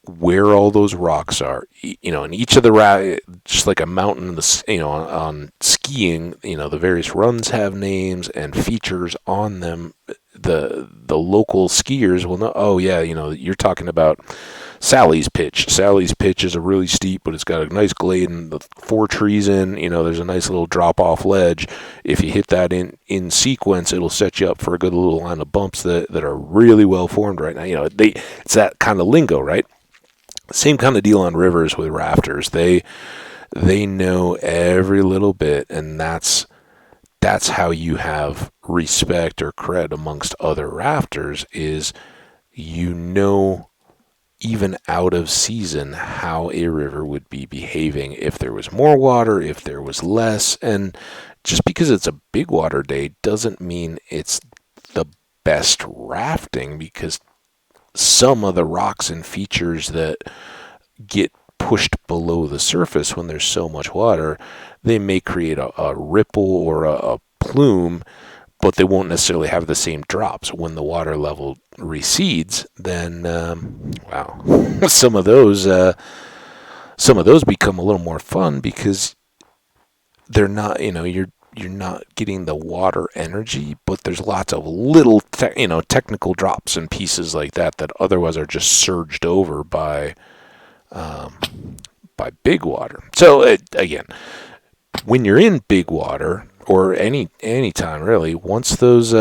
where all those rocks are, and each of the just like a mountain, on skiing, the various runs have names and features on them. The local skiers will know, oh yeah, you're talking about Sally's Pitch. Sally's Pitch is a really steep, but it's got a nice glade and the 4 trees in. There's a nice little drop-off ledge. If you hit that in sequence, it'll set you up for a good little line of bumps that are really well formed right now. It's that kind of lingo, right? Same kind of deal on rivers with rafters. They know every little bit, and that's how you have respect or cred amongst other rafters, is even out of season how a river would be behaving, if there was more water, if there was less. And just because it's a big water day doesn't mean it's the best rafting, because some of the rocks and features that get pushed below the surface when there's so much water, they may create a ripple or a plume, but they won't necessarily have the same drops. When the water level recedes, then some of those become a little more fun, because they're not, you're not getting the water energy, but there's lots of little technical drops and pieces like that otherwise are just surged over by big water. So again, when you're in big water, or any time really, once those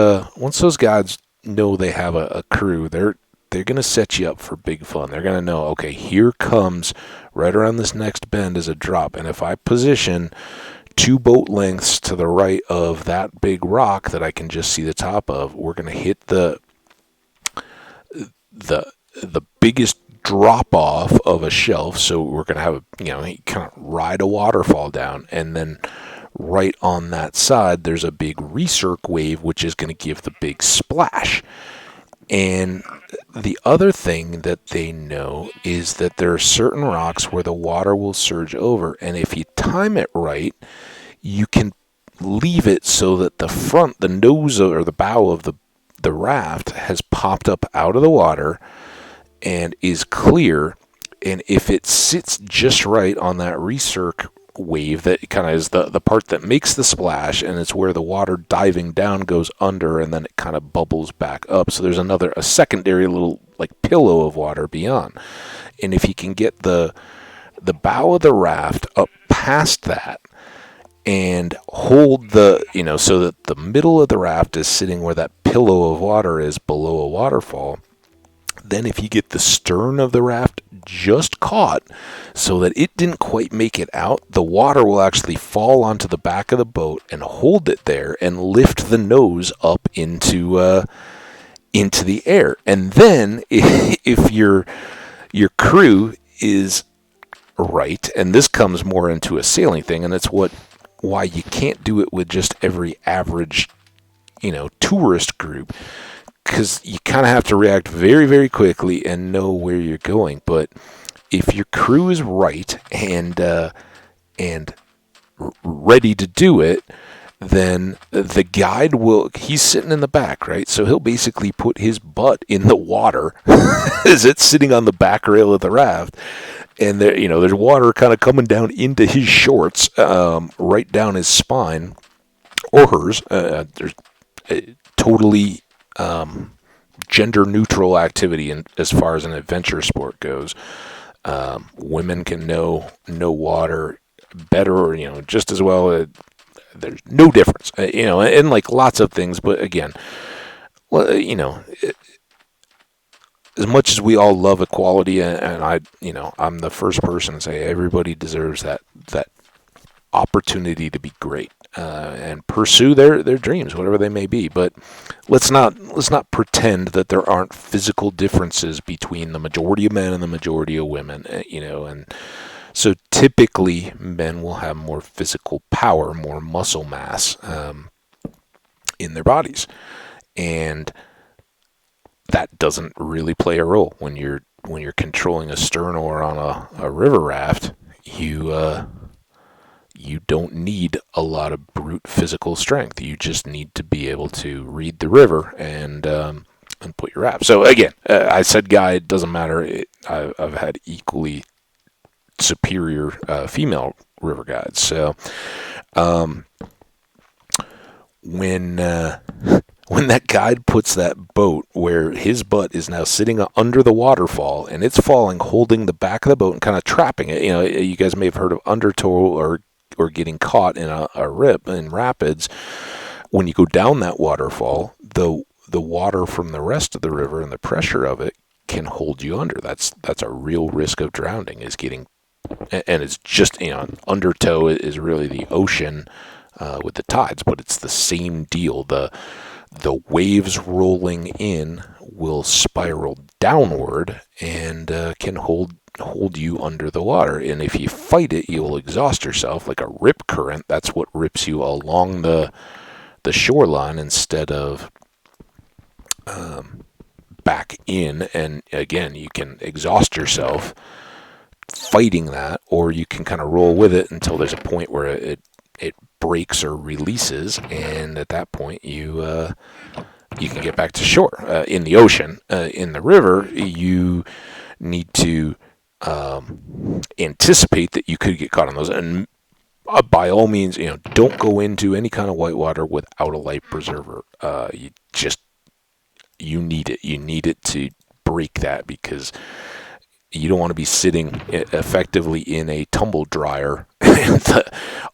guys know they have a crew, they're going to set you up for big fun. They're going to know, okay, here comes, right around this next bend is a drop, and if I position 2 boat lengths to the right of that big rock that I can just see the top of, we're going to hit the biggest drop off of a shelf. So we're going to have kind of ride a waterfall down, and then right on that side there's a big recirc wave, which is going to give the big splash. And the other thing that they know is that there are certain rocks where the water will surge over, and if you time it right, you can leave it so that the nose or the bow of the raft has popped up out of the water and is clear. And if it sits just right on that recirc wave, that kind of is the part that makes the splash, and it's where the water diving down goes under, and then it kind of bubbles back up. So there's a secondary little like pillow of water beyond. And if you can get the bow of the raft up past that and hold so that the middle of the raft is sitting where that pillow of water is below a waterfall, then if you get the stern of the raft just caught so that it didn't quite make it out, the water will actually fall onto the back of the boat and hold it there and lift the nose up into the air. And then if your crew is right, and this comes more into a sailing thing, and it's why you can't do it with just every average tourist group, because you kind of have to react very, very quickly and know where you're going. But if your crew is right and ready to do it, then the guide he's sitting in the back, right? So he'll basically put his butt in the water as it's sitting on the back rail of the raft. And there's water kind of coming down into his shorts, right down his spine, or hers. There's totally gender-neutral activity as far as an adventure sport goes. Women can know water better, or just as well. There's no difference, and like lots of things. But again, well, as much as we all love equality, and I'm the first person to say everybody deserves that opportunity to be great and pursue their dreams, whatever they may be. But let's not pretend that there aren't physical differences between the majority of men and the majority of women. And so typically men will have more physical power, more muscle mass in their bodies, and that doesn't really play a role when you're controlling a stern or on a river raft. You don't need a lot of brute physical strength. You just need to be able to read the river and put your raft. So again, I said guy, it doesn't matter. I've had equally superior female river guides. So when that guide puts that boat where his butt is now sitting under the waterfall and it's falling, holding the back of the boat and kind of trapping it. You guys may have heard of undertow or getting caught in a rip in rapids. When you go down that waterfall, the water from the rest of the river and the pressure of it can hold you under. That's a real risk of drowning, is getting, and it's just, undertow is really the ocean with the tides, but it's the same deal. The waves rolling in will spiral downward and can hold you under the water. And if you fight it, you will exhaust yourself like a rip current. That's what rips you along the shoreline instead of back in. And again, you can exhaust yourself fighting that, or you can kind of roll with it until there's a point where it breaks or releases, and at that point you can get back to shore. In the ocean, in the river, you need to anticipate that you could get caught on those, and by all means, don't go into any kind of whitewater without a life preserver. You need it. You need it to break that, because you don't want to be sitting effectively in a tumble dryer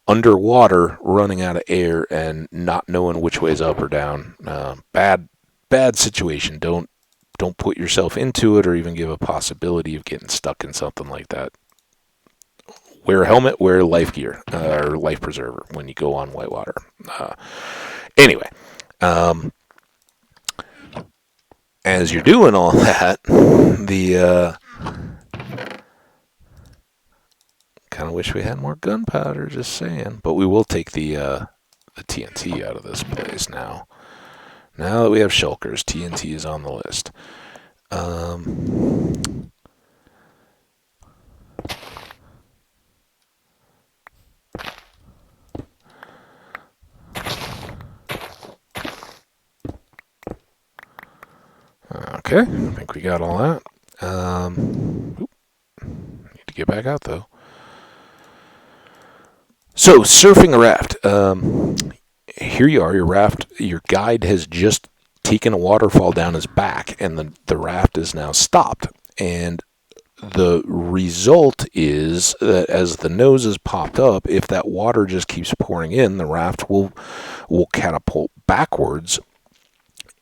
underwater, running out of air and not knowing which way is up or down. Bad situation. Don't put yourself into it, or even give a possibility of getting stuck in something like that. Wear a helmet, wear life gear, or life preserver when you go on whitewater. Anyway, as you're doing all that, kind of wish we had more gunpowder, just saying. But we will take the TNT out of this place now. Now that we have shulkers, TNT is on the list. Okay, I think we got all that. Need to get back out, though. So, surfing a raft. Here you are, your guide has just taken a waterfall down his back, and the raft is now stopped. And the result is that as the nose is popped up, if that water just keeps pouring in, the raft will catapult backwards,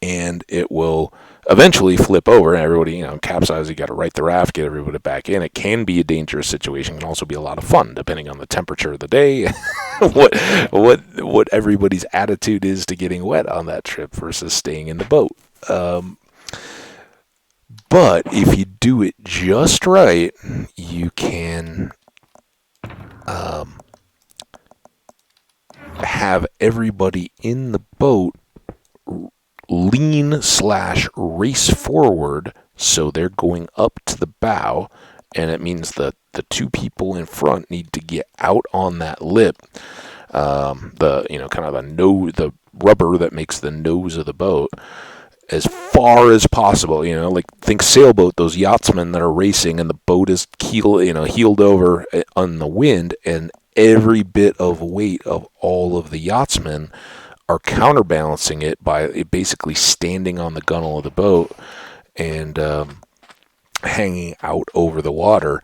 and it will eventually flip over, and everybody, capsize. You got to right the raft, get everybody back in. It can be a dangerous situation. It can also be a lot of fun, depending on the temperature of the day, what everybody's attitude is to getting wet on that trip versus staying in the boat. But if you do it just right, you can have everybody in the boat lean/race forward, so they're going up to the bow, and it means that the two people in front need to get out on that lip, the rubber that makes the nose of the boat, as far as possible. Like, think sailboat, those yachtsmen that are racing and the boat is heeled over on the wind, and every bit of weight of all of the yachtsmen are counterbalancing it by basically standing on the gunnel of the boat and hanging out over the water,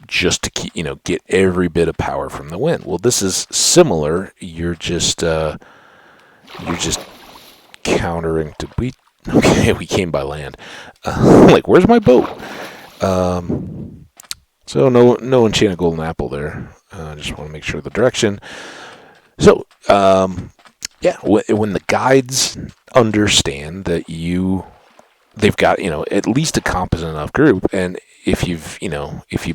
just to keep, get every bit of power from the wind. Well, this is similar. You're just countering to we. Okay, we came by land. Like, where's my boat? So no enchanted golden apple there. Just want to make sure of the direction. So yeah, when the guides understand that they've got at least a competent enough group, and if you've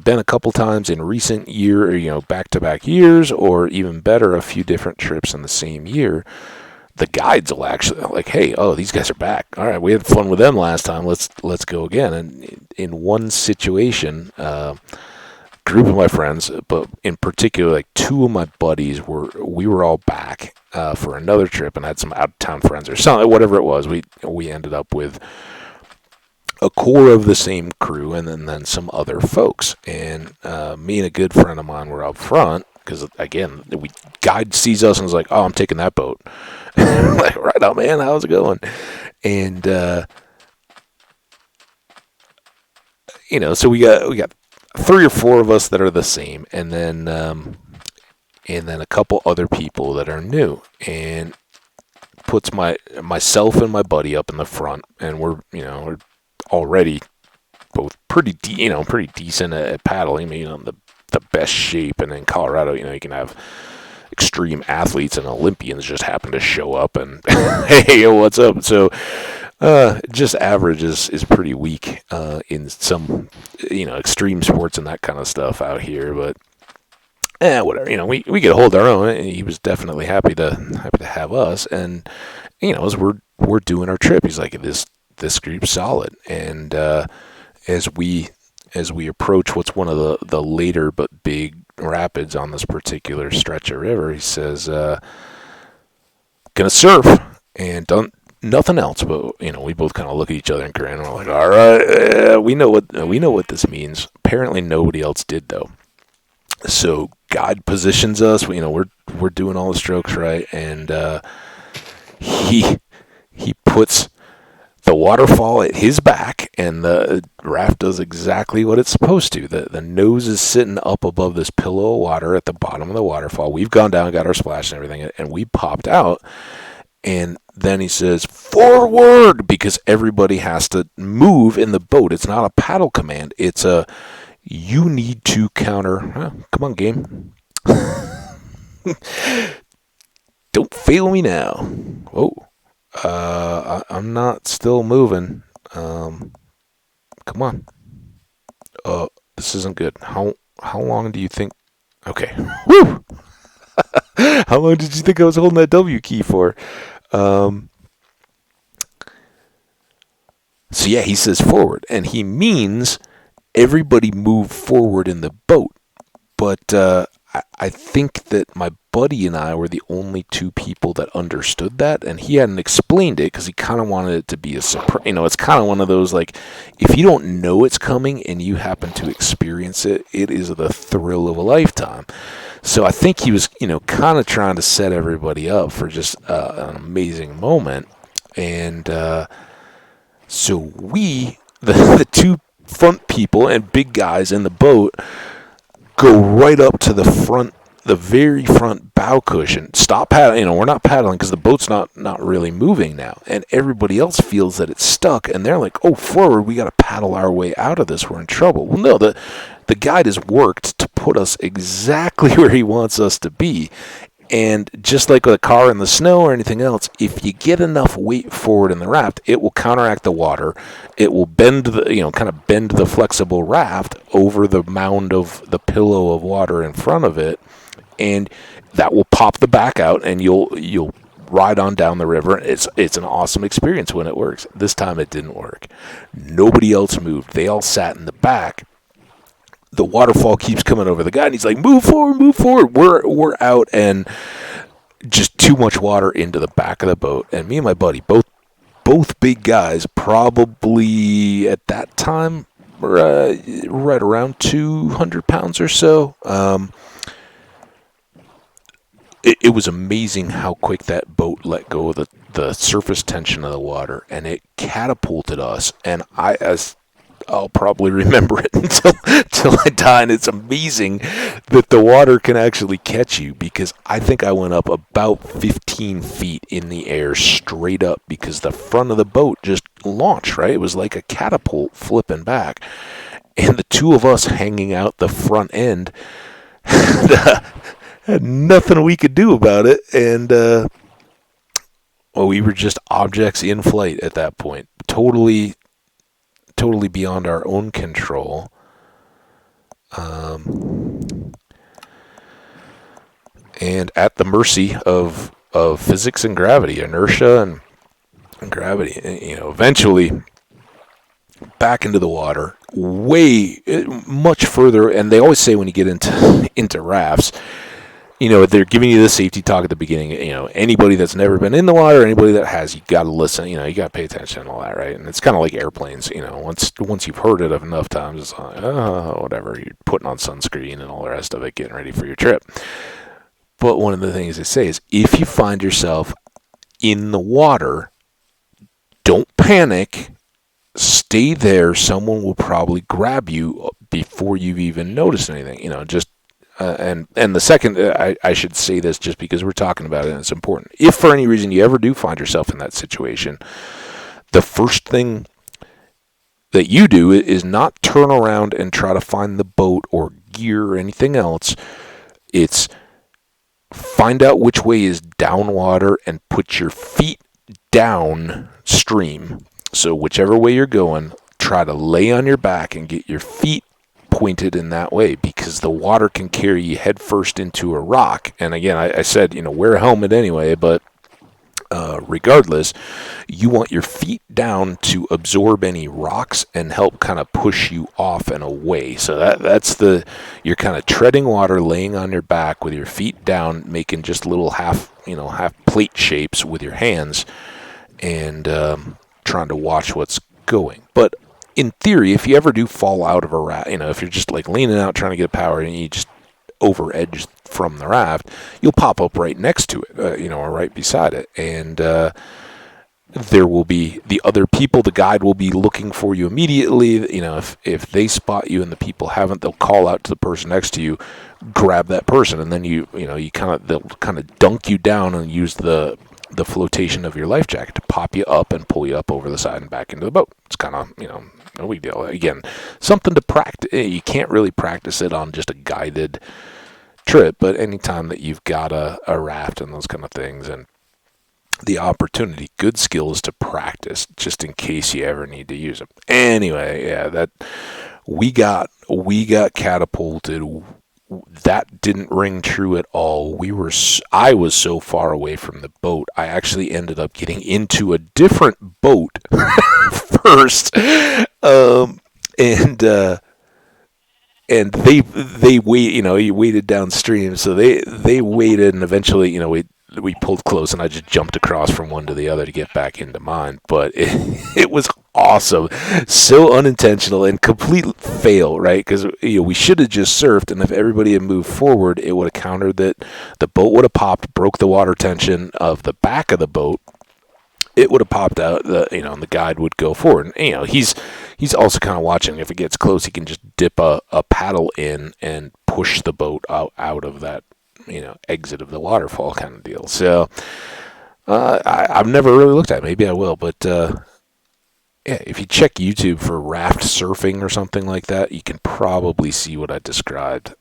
been a couple times in recent year, or back-to-back years, or even better, a few different trips in the same year, the guides will actually like, hey, oh, these guys are back. All right, we had fun with them last time. Let's go again. And in one situation, group of my friends, but in particular, like two of my buddies we were all back for another trip and had some out-of-town friends or something, whatever it was. We ended up with a core of the same crew, and then some other folks. And me and a good friend of mine were up front because, again, guide sees us and was like, "Oh, I'm taking that boat." Like, right on, man. How's it going? And so we got 3 or 4 of us that are the same, and then a couple other people that are new, and puts myself and my buddy up in the front, and we're already both pretty decent at paddling, the best shape. And in Colorado, you can have extreme athletes and Olympians just happen to show up and hey, what's up? So just average is pretty weak in some extreme sports and that kind of stuff out here, but whatever. We could hold our own, and he was definitely happy to have us. And as we're doing our trip, he's like, this group's solid. And as we approach what's one of the later but big rapids on this particular stretch of river, he says, gonna surf, and done nothing else. But we both kind of look at each other and grin, and we're like, all right, we know what this means. Apparently nobody else did, though. So God positions us. We're doing all the strokes right, and he puts the waterfall at his back, and the raft does exactly what it's supposed to. The nose is sitting up above this pillow of water at the bottom of the waterfall. We've gone down, got our splash and everything, and we popped out. And then he says, forward, because everybody has to move in the boat. It's not a paddle command. It's a, you need to counter. Come on, game. Don't fail me now. Whoa. I'm not still moving. Come on. This isn't good. How long do you think? Okay. Woo! How long did you think I was holding that W key for? So yeah, he says forward, and he means everybody move forward in the boat. But I think that my buddy and I were the only 2 people that understood that, and he hadn't explained it because he kind of wanted it to be a surprise. It's kind of one of those, like, if you don't know it's coming and you happen to experience it, it is the thrill of a lifetime. So I think he was, kind of trying to set everybody up for just an amazing moment. And so the 2 front people and big guys in the boat, go right up to the very front bow cushion. Stop paddling. We're not paddling because the boat's not really moving now. And everybody else feels that it's stuck, and they're like, oh, forward, we got to paddle our way out of this. We're in trouble. Well, no, the guide has worked to put us exactly where he wants us to be. And just like with a car in the snow or anything else, if you get enough weight forward in the raft, it will counteract the water. It will bend the flexible raft over the mound of the pillow of water in front of it, and that will pop the back out, and you'll ride on down the river. It's an awesome experience when it works. This time it didn't work. Nobody else moved. They all sat in the back. The waterfall keeps coming over the guy, and he's like, move forward. We're out, and just too much water into the back of the boat. And me and my buddy, both big guys, probably at that time right around 200 pounds or so. it was amazing how quick that boat let go of the surface tension of the water, and it catapulted us. And I'll probably remember it until I die. And it's amazing that the water can actually catch you, because I think I went up about 15 feet in the air straight up because the front of the boat just launched, right? It was like a catapult flipping back. And the two of us hanging out the front end had nothing we could do about it. And, well, we were just objects in flight at that point. Totally beyond our own control. And at the mercy of physics and gravity, inertia and gravity. Eventually back into the water, way much further. And they always say when you get into rafts, they're giving you the safety talk at the beginning. Anybody that's never been in the water, anybody that has, you got to listen. You got to pay attention and all that, right? And it's kind of like airplanes. Once you've heard it enough times, it's like, whatever. You're putting on sunscreen and all the rest of it, getting ready for your trip. But one of the things they say is, if you find yourself in the water, don't panic. Stay there. Someone will probably grab you before you've even noticed anything. And the second, I should say this just because we're talking about it and it's important. If for any reason you ever do find yourself in that situation, the first thing that you do is not turn around and try to find the boat or gear or anything else. It's find out which way is downwater and put your feet downstream. So whichever way you're going, try to lay on your back and get your feet pointed in that way, because the water can carry you head first into a rock. And again, I said, wear a helmet anyway, but regardless, you want your feet down to absorb any rocks and help kind of push you off and away. So that's you're kind of treading water, laying on your back with your feet down, making just little half plate shapes with your hands, and trying to watch what's going. But in theory, if you ever do fall out of a raft, if you're just like leaning out trying to get power and you just over edge from the raft, you'll pop up right next to it, or right beside it. And there will be the other people, the guide will be looking for you immediately. If they spot you and the people haven't, they'll call out to the person next to you, grab that person, and then they'll kind of dunk you down and use the flotation of your life jacket to pop you up and pull you up over the side and back into the boat. It's kind of, no big deal. Again, something to practice. You can't really practice it on just a guided trip, but anytime that you've got a raft and those kind of things and the opportunity, good skills to practice just in case you ever need to use them. Anyway, yeah, that we got catapulted. That didn't ring true at all. I was so far away from the boat, I actually ended up getting into a different boat first, and they wait. You waited downstream, so they waited, and eventually, we pulled close, and I just jumped across from one to the other to get back into mine. But it was awesome, so unintentional and complete fail, right? Because we should have just surfed, and if everybody had moved forward, it would have countered that. The boat would have popped, broke the water tension of the back of the boat. It would have popped out, and the guide would go forward. And, he's also kind of watching. If it gets close, he can just dip a paddle in and push the boat out of that, exit of the waterfall kind of deal. So I've never really looked at it. Maybe I will, but yeah, if you check YouTube for raft surfing or something like that, you can probably see what I described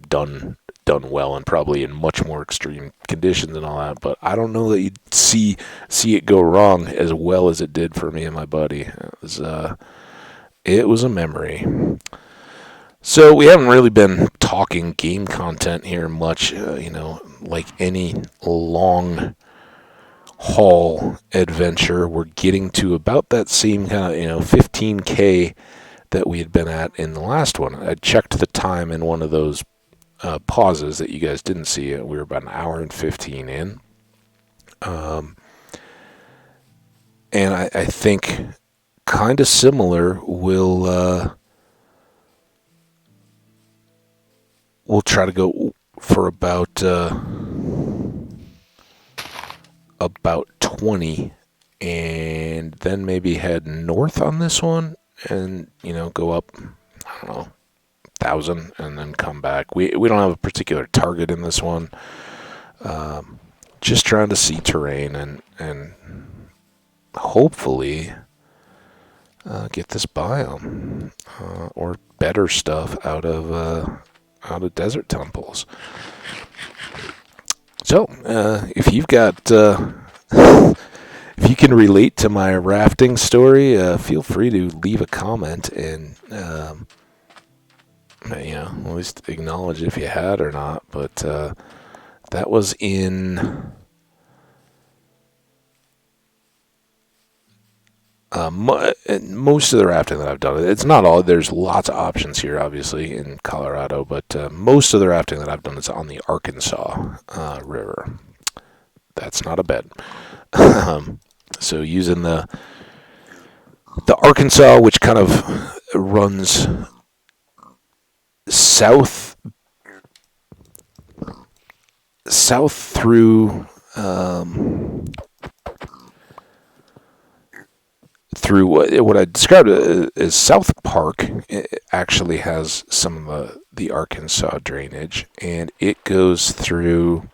done well, and probably in much more extreme conditions and all that. But I don't know that you'd see it go wrong as well as it did for me and my buddy. It was a memory. So we haven't really been talking game content here much, like any long haul adventure. We're getting to about that same kind of, 15K that we had been at in the last one. I checked the time in one of those pauses that you guys didn't see. We were about an hour and 15 in. And I think kind of similar, we'll try to go for about about 20, and then maybe head north on this one, and go up, I don't know, 1,000, and then come back. We don't have a particular target in this one. Just trying to see terrain and hopefully get this biome or better stuff out of desert temples. So if you've got if you can relate to my rafting story, feel free to leave a comment and at least acknowledge if you had or not. But that was in most of the rafting that I've done. It's not all. There's lots of options here, obviously, in Colorado, but most of the rafting that I've done is on the Arkansas River. That's not a bed. So using the Arkansas, which kind of runs south through through what I described as South Park. It actually has some of the Arkansas drainage, and it goes through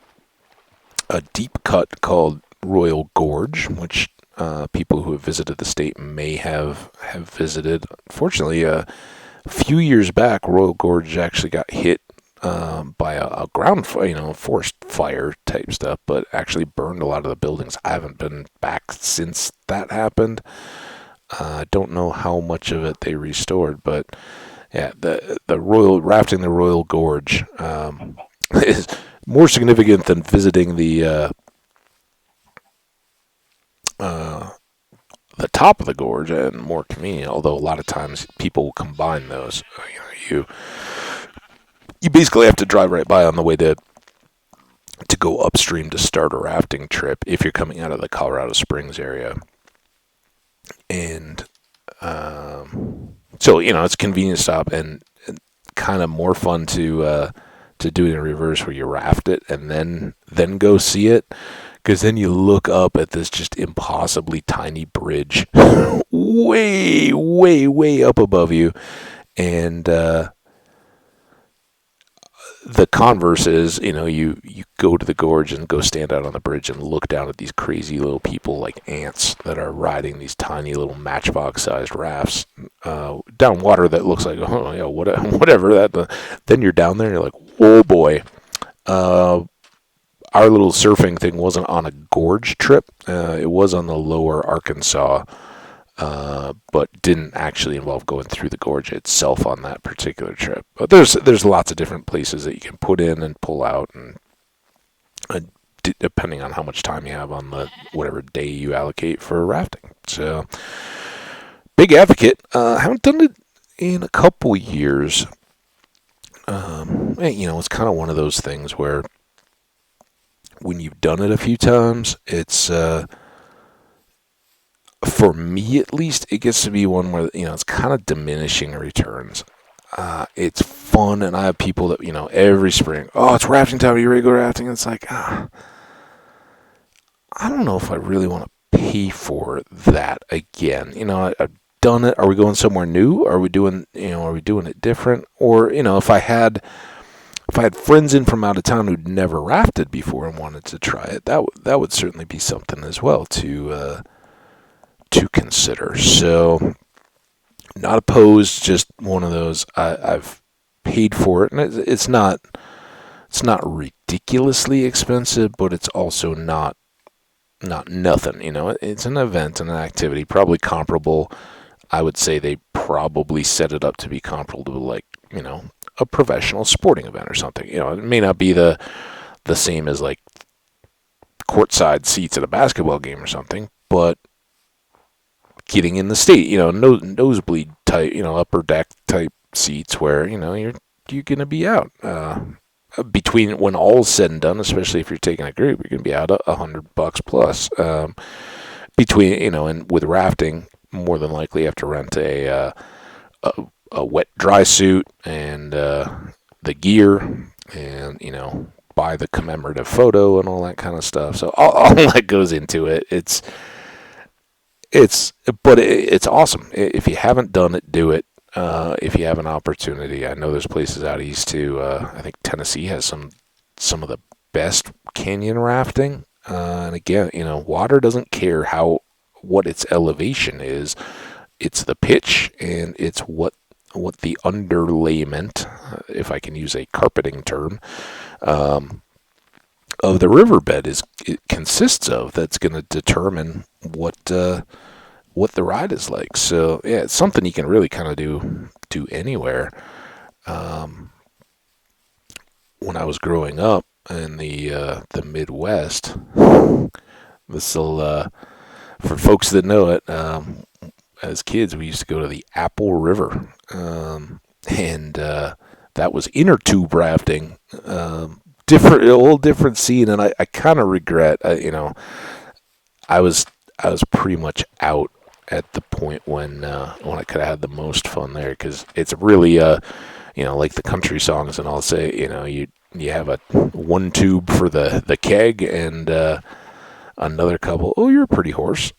a deep cut called Royal Gorge, which people who have visited the state may have visited. Fortunately, a few years back, Royal Gorge actually got hit by a ground fire, forest fire type stuff, but actually burned a lot of the buildings. I haven't been back since that happened. I don't know how much of it they restored, but yeah, the rafting the Royal Gorge is more significant than visiting the top of the gorge, and more convenient. Although a lot of times people will combine those. You basically have to drive right by on the way to go upstream to start a rafting trip if you're coming out of the Colorado Springs area. And so it's a convenient stop, and kind of more fun to do it in reverse, where you raft it and then go see it, because then you look up at this just impossibly tiny bridge way, way, way up above you, and the converse is, you go to the gorge and go stand out on the bridge and look down at these crazy little people like ants that are riding these tiny little matchbox-sized rafts down water that looks like, whatever. Then you're down there and you're like, oh boy. Our little surfing thing wasn't on a gorge trip. It was on the lower Arkansas, but didn't actually involve going through the gorge itself on that particular trip. But there's lots of different places that you can put in and pull out, and depending on how much time you have on the whatever day you allocate for rafting. So, big advocate. Haven't done it in a couple years. It's kind of one of those things where when you've done it a few times, it's for me at least, it gets to be one where it's kind of diminishing returns. It's fun, and I have people that every spring, it's rafting time. Are you ready to go rafting? And it's like, I don't know if I really want to pay for that again. I've done it. Are we going somewhere new? Are we doing it different? Or if I had friends in from out of town who'd never rafted before and wanted to try it, that would certainly be something as well to consider. So, not opposed. Just one of those. I've paid for it, and it's not ridiculously expensive, but it's also not nothing. It's an event and an activity, probably comparable. I would say they probably set it up to be comparable to like a professional sporting event or something. It may not be the same as like courtside seats at a basketball game or something, but getting in the state, nosebleed type, upper deck type seats where you're gonna be out between when all's said and done. Especially if you're taking a group, you're gonna be out $100 plus. Between and with rafting, more than likely you have to rent a wet dry suit and the gear, and buy the commemorative photo and all that kind of stuff. So all that goes into it. It's but it's awesome. If you haven't done it, do it. If you have an opportunity, I know there's places out east too. I think Tennessee has some of the best canyon rafting. And again, water doesn't care what its elevation is. It's the pitch and it's what the underlayment, if I can use a carpeting term, of the riverbed it consists of. That's going to determine what the ride is like. So yeah, it's something you can really kind of do anywhere. When I was growing up in the Midwest, this'll for folks that know it. As kids, we used to go to the Apple River, and that was inner tube rafting. A whole different scene, and I kind of regret. I was pretty much out at the point when I could have had the most fun there, because it's really like the country songs, and I'll say you have a one tube for the keg and another couple. Oh, you're a pretty horse.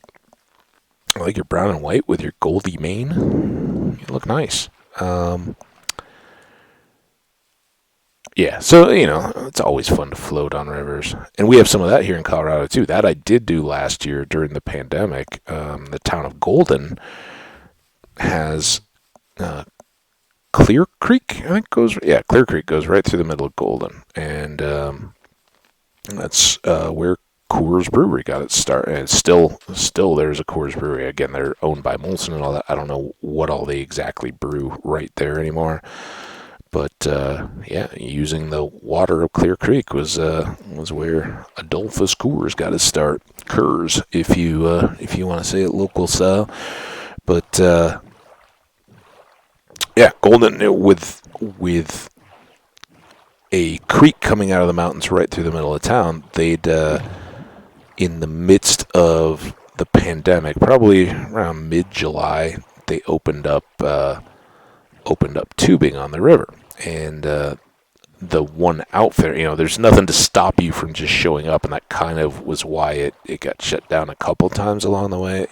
I like your brown and white with your goldy mane. You look nice. Yeah, so, it's always fun to float on rivers. And we have some of that here in Colorado, too. That I did do last year during the pandemic. The town of Golden has Clear Creek, I think Clear Creek goes right through the middle of Golden. And that's where Coors Brewery got its start, and still there's a Coors Brewery. Again, they're owned by Molson and all that. I don't know what all they exactly brew right there anymore, but using the water of Clear Creek was where Adolphus Coors got his start. Coors, if you want to say it local style, but Golden with a creek coming out of the mountains right through the middle of town. They'd in the midst of the pandemic, probably around mid-July, they opened up tubing on the river. And the one outfit, there's nothing to stop you from just showing up, and that kind of was why it got shut down a couple times along the way.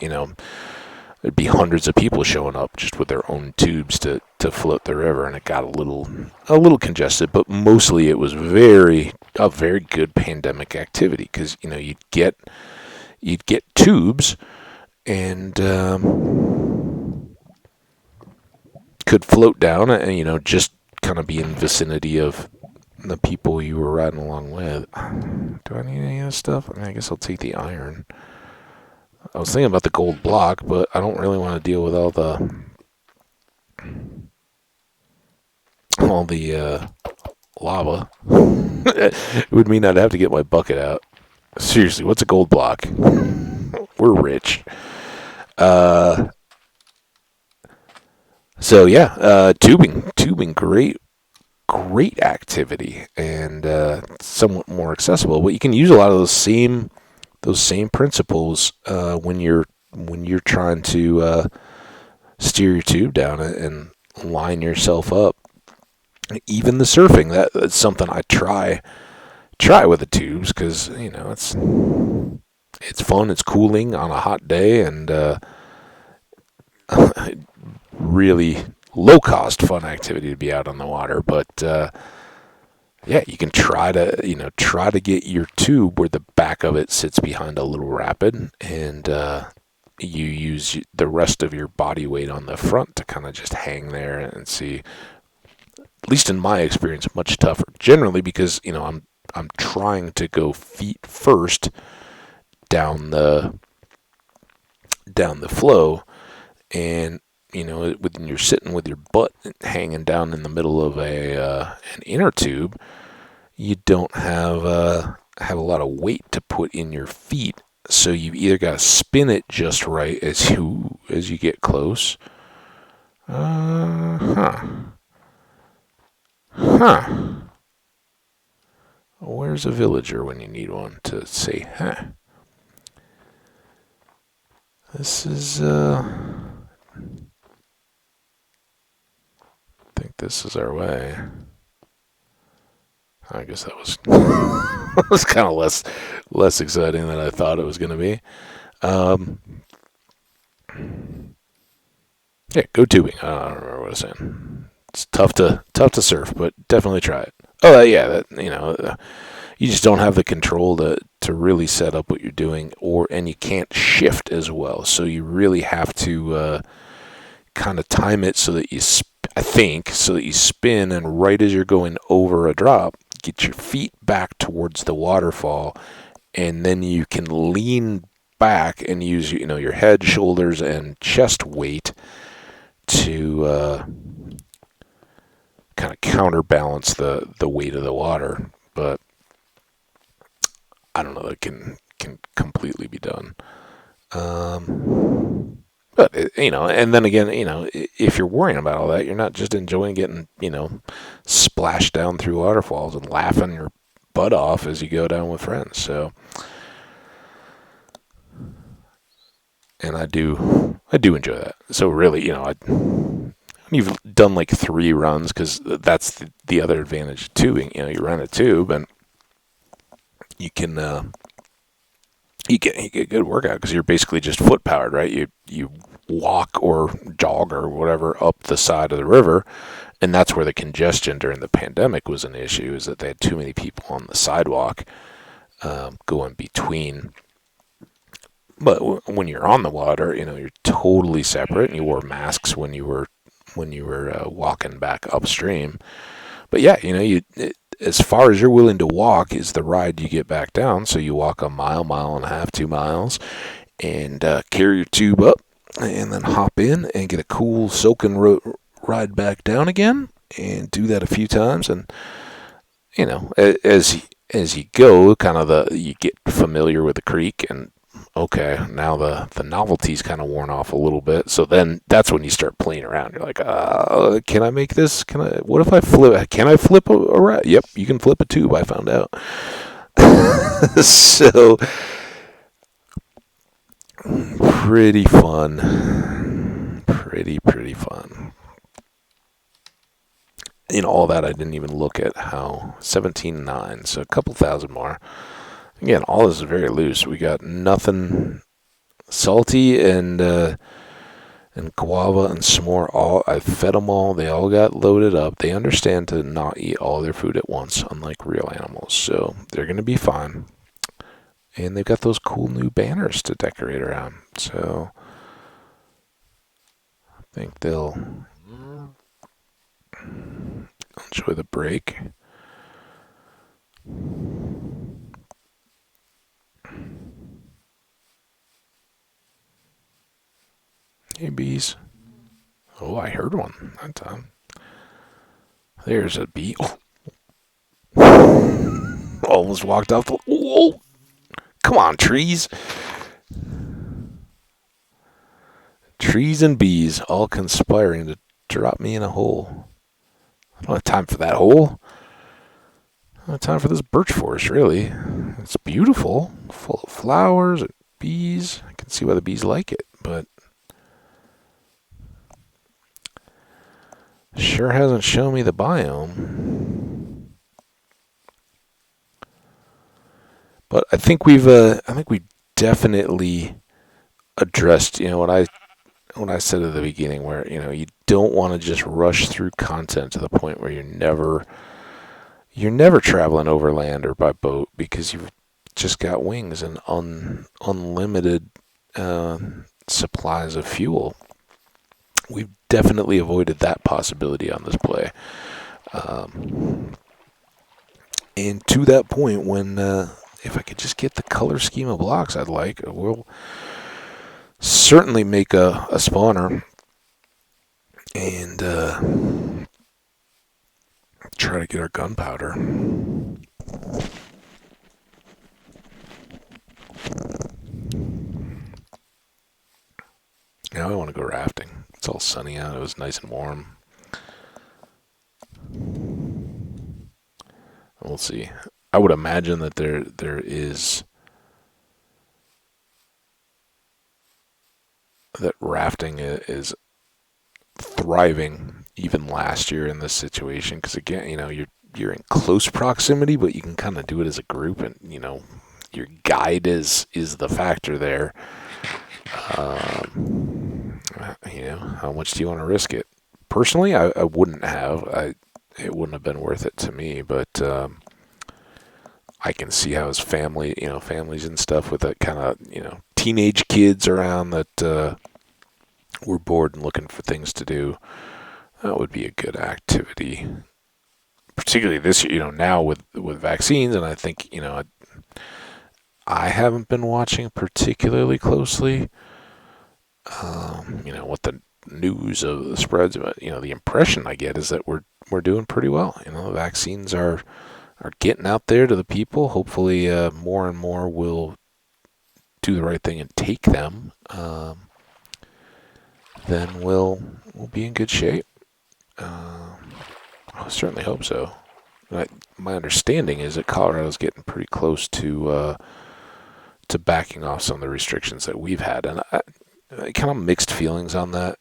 There'd be hundreds of people showing up just with their own tubes to float the river, and it got a little congested. But mostly it was a very good pandemic activity, because you'd get tubes and could float down and just kind of be in vicinity of the people you were riding along with. Do I need any of this stuff? I guess I'll take the iron. I was thinking about the gold block, but I don't really want to deal with all the lava. It would mean I'd have to get my bucket out. Seriously, what's a gold block? We're rich. Tubing, great activity, and somewhat more accessible. But you can use a lot of those same principles when you're trying to steer your tube down and line yourself up. Even the surfing, that's something I try with the tubes, because it's fun, it's cooling on a hot day, and really low cost fun activity to be out on the water. But you can try to get your tube where the back of it sits behind a little rapid, and you use the rest of your body weight on the front to kind of just hang there and see. At least in my experience, much tougher. Generally, because I'm trying to go feet first down the flow, and when you're sitting with your butt hanging down in the middle of an inner tube, you don't have a lot of weight to put in your feet. So you either got to spin it just right as you get close. Where's a villager when you need one to say, huh? This is, I think this is our way. I guess that was was kind of less exciting than I thought it was going to be. Um, yeah, go tubing. I don't remember what I was saying. It's tough to surf, but definitely try it. Oh yeah, you just don't have the control to really set up what you're doing, and you can't shift as well. So you really have to kind of time it so that I think, so that you spin, and right as you're going over a drop, get your feet back towards the waterfall, and then you can lean back and use your head, shoulders, and chest weight to kind of counterbalance the weight of the water. But I don't know that can completely be done. But and then again, if you're worrying about all that, you're not just enjoying getting splashed down through waterfalls and laughing your butt off as you go down with friends. So, and I do enjoy that. So really, you've done like 3 runs because that's the other advantage of tubing. You run a tube and you can you get a good workout because you're basically just foot powered, right? You walk or jog or whatever up the side of the river, and that's where the congestion during the pandemic was an issue. Is that they had too many people on the sidewalk going between. But when you're on the water, you're totally separate, and you wore masks when you were walking back upstream. But yeah, as far as you're willing to walk is the ride you get back down. So you walk a mile and a half, 2 miles, and carry your tube up, and then hop in and get a cool soaking ride back down again, and do that a few times. And as you go, kind of you get familiar with the creek, and okay, now the novelty's kind of worn off a little bit. So then that's when you start playing around. You're like, can I make this? What if I flip? Can I flip a ride? Yep, you can flip a tube. I found out. So pretty fun. Pretty fun. All that I didn't even look at how 17.9, so a couple thousand more. Again, all this is very loose. We got nothing salty and guava and s'more. I fed them all. They all got loaded up. They understand to not eat all their food at once, unlike real animals. So they're going to be fine. And they've got those cool new banners to decorate around. So I think they'll enjoy the break. Hey, bees. Oh, I heard one that time. There's a bee. Oh. Almost walked off the... Whoa! Come on, trees. Trees and bees all conspiring to drop me in a hole. I don't have time for that hole. I don't have time for this birch forest, really. It's beautiful, full of flowers and bees. I can see why the bees like it, but sure hasn't shown me the biome. But I think we definitely addressed, what I said at the beginning, where you don't want to just rush through content to the point where you're never traveling overland or by boat because you've just got wings and unlimited supplies of fuel. We've definitely avoided that possibility on this play. And to that point, when if I could just get the color scheme of blocks I'd like, we'll certainly make a spawner and try to get our gunpowder. Now I want to go rafting. It's all sunny out. It was nice and warm. We'll see. I would imagine that there is that rafting is thriving even last year in this situation because again, you're in close proximity, but you can kind of do it as a group, and your guide is the factor there. How much do you want to risk it? Personally, I wouldn't have. It wouldn't have been worth it to me, but I can see how his family, families and stuff with that kind of, teenage kids around that were bored and looking for things to do. That would be a good activity, particularly this year. Now with vaccines, and I think I haven't been watching particularly closely. What the news of the spreads, but the impression I get is that we're doing pretty well. The vaccines are getting out there to the people. Hopefully, more and more will do the right thing and take them. Then we'll be in good shape. I certainly hope so. My understanding is that Colorado's getting pretty close to backing off some of the restrictions that we've had, and I kind of mixed feelings on that.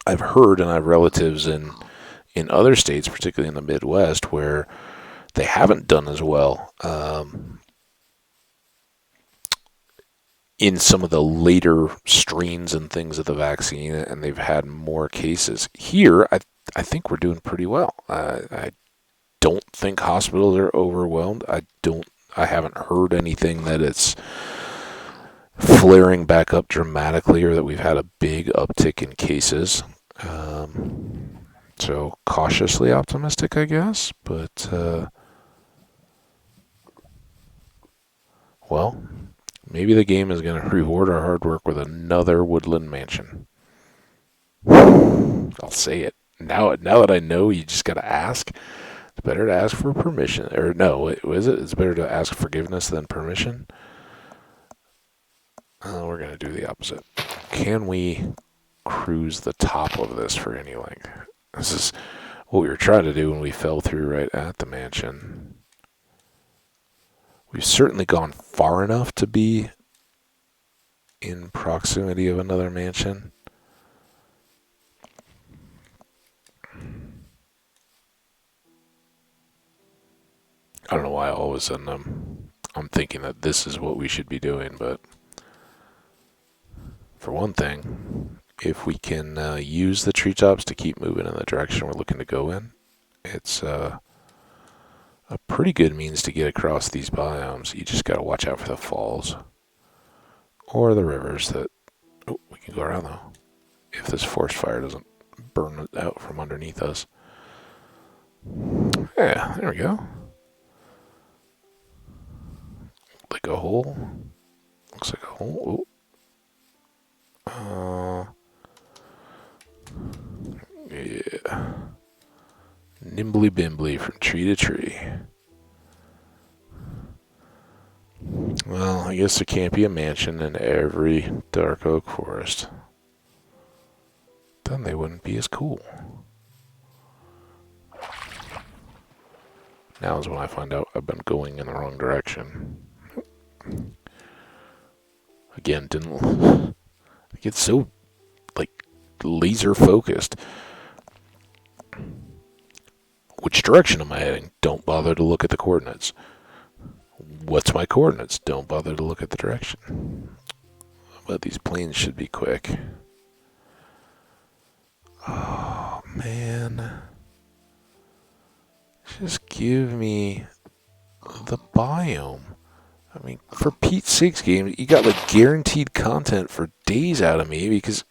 I've heard, and I have relatives in other states, particularly in the Midwest, where they haven't done as well in some of the later strains and things of the vaccine, and they've had more cases. Here, I think we're doing pretty well. I don't think hospitals are overwhelmed. I haven't heard anything that it's flaring back up dramatically or that we've had a big uptick in cases. So cautiously optimistic, I guess. But, well, maybe the game is going to reward our hard work with another woodland mansion. I'll say it. Now that I know, you just got to ask. It's better to ask for permission. Or no, is it? It's better to ask forgiveness than permission. We're going to do the opposite. Can we cruise the top of this for any length? This is what we were trying to do when we fell through right at the mansion. We've certainly gone far enough to be in proximity of another mansion. I don't know why all of a sudden I'm thinking that this is what we should be doing, but for one thing, if we can use the treetops to keep moving in the direction we're looking to go in, it's a pretty good means to get across these biomes. You just got to watch out for the falls or the rivers that... Oh, we can go around though, if this forest fire doesn't burn it out from underneath us. Yeah, there we go. Like a hole. Looks like a hole. Yeah. Nimbly bimbly from tree to tree. Well, I guess there can't be a mansion in every dark oak forest. Then they wouldn't be as cool. Now is when I find out I've been going in the wrong direction. Again, didn't get so laser focused. Which direction am I heading? Don't bother to look at the coordinates. What's my coordinates? Don't bother to look at the direction. But these planes should be quick. Oh man. Just give me the biome. I mean, for Pete's sakes, game, you got guaranteed content for days out of me, because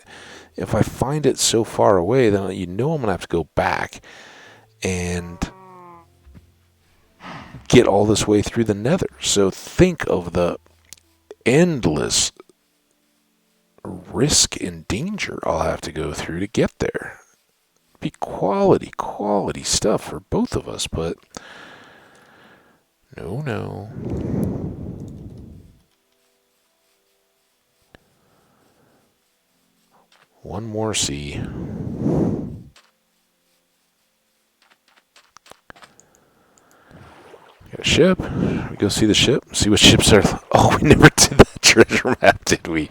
if I find it so far away, then I'm going to have to go back and get all this way through the nether. So think of the endless risk and danger I'll have to go through to get there. Be quality stuff for both of us, but no. One more C. Got a ship. We go see the ship. See what ships are. Oh, we never did that treasure map, did we?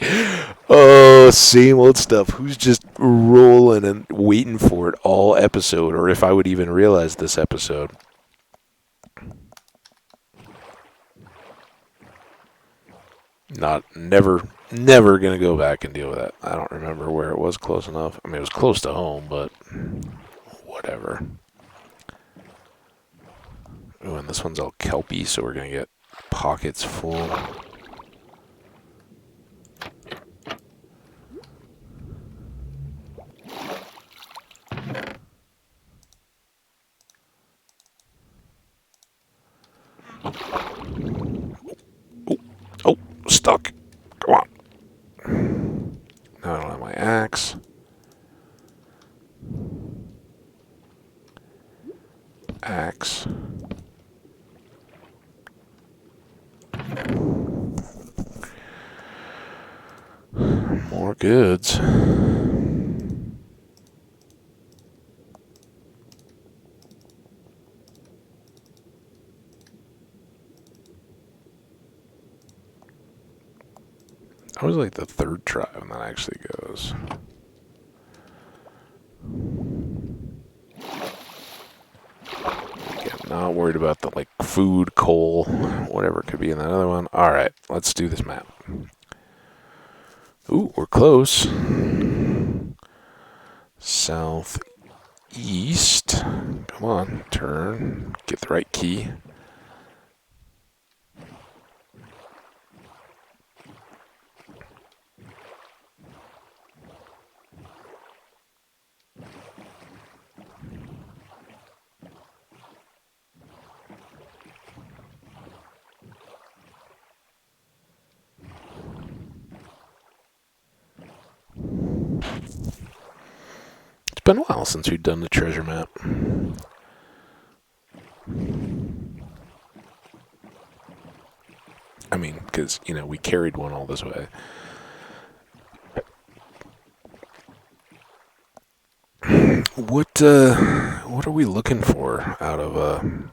Oh, same old stuff. Who's just rolling and waiting for it all episode, or if I would even realize this episode? Never gonna go back and deal with that. I don't remember where it was close enough. I mean, it was close to home, but whatever. Oh, and this one's all kelpy, so we're gonna get pockets full. Oh, stuck. Come on. Now I don't have my axe. Axe. More goods. I was like the third try when that actually goes. Okay, I'm not worried about the like food, coal, whatever could be in that other one. Alright, let's do this map. Ooh, we're close. Southeast. Come on, turn. Get the right key. It's been a while since we've done the treasure map. I mean, because, you know, we carried one all this way. What are we looking for out of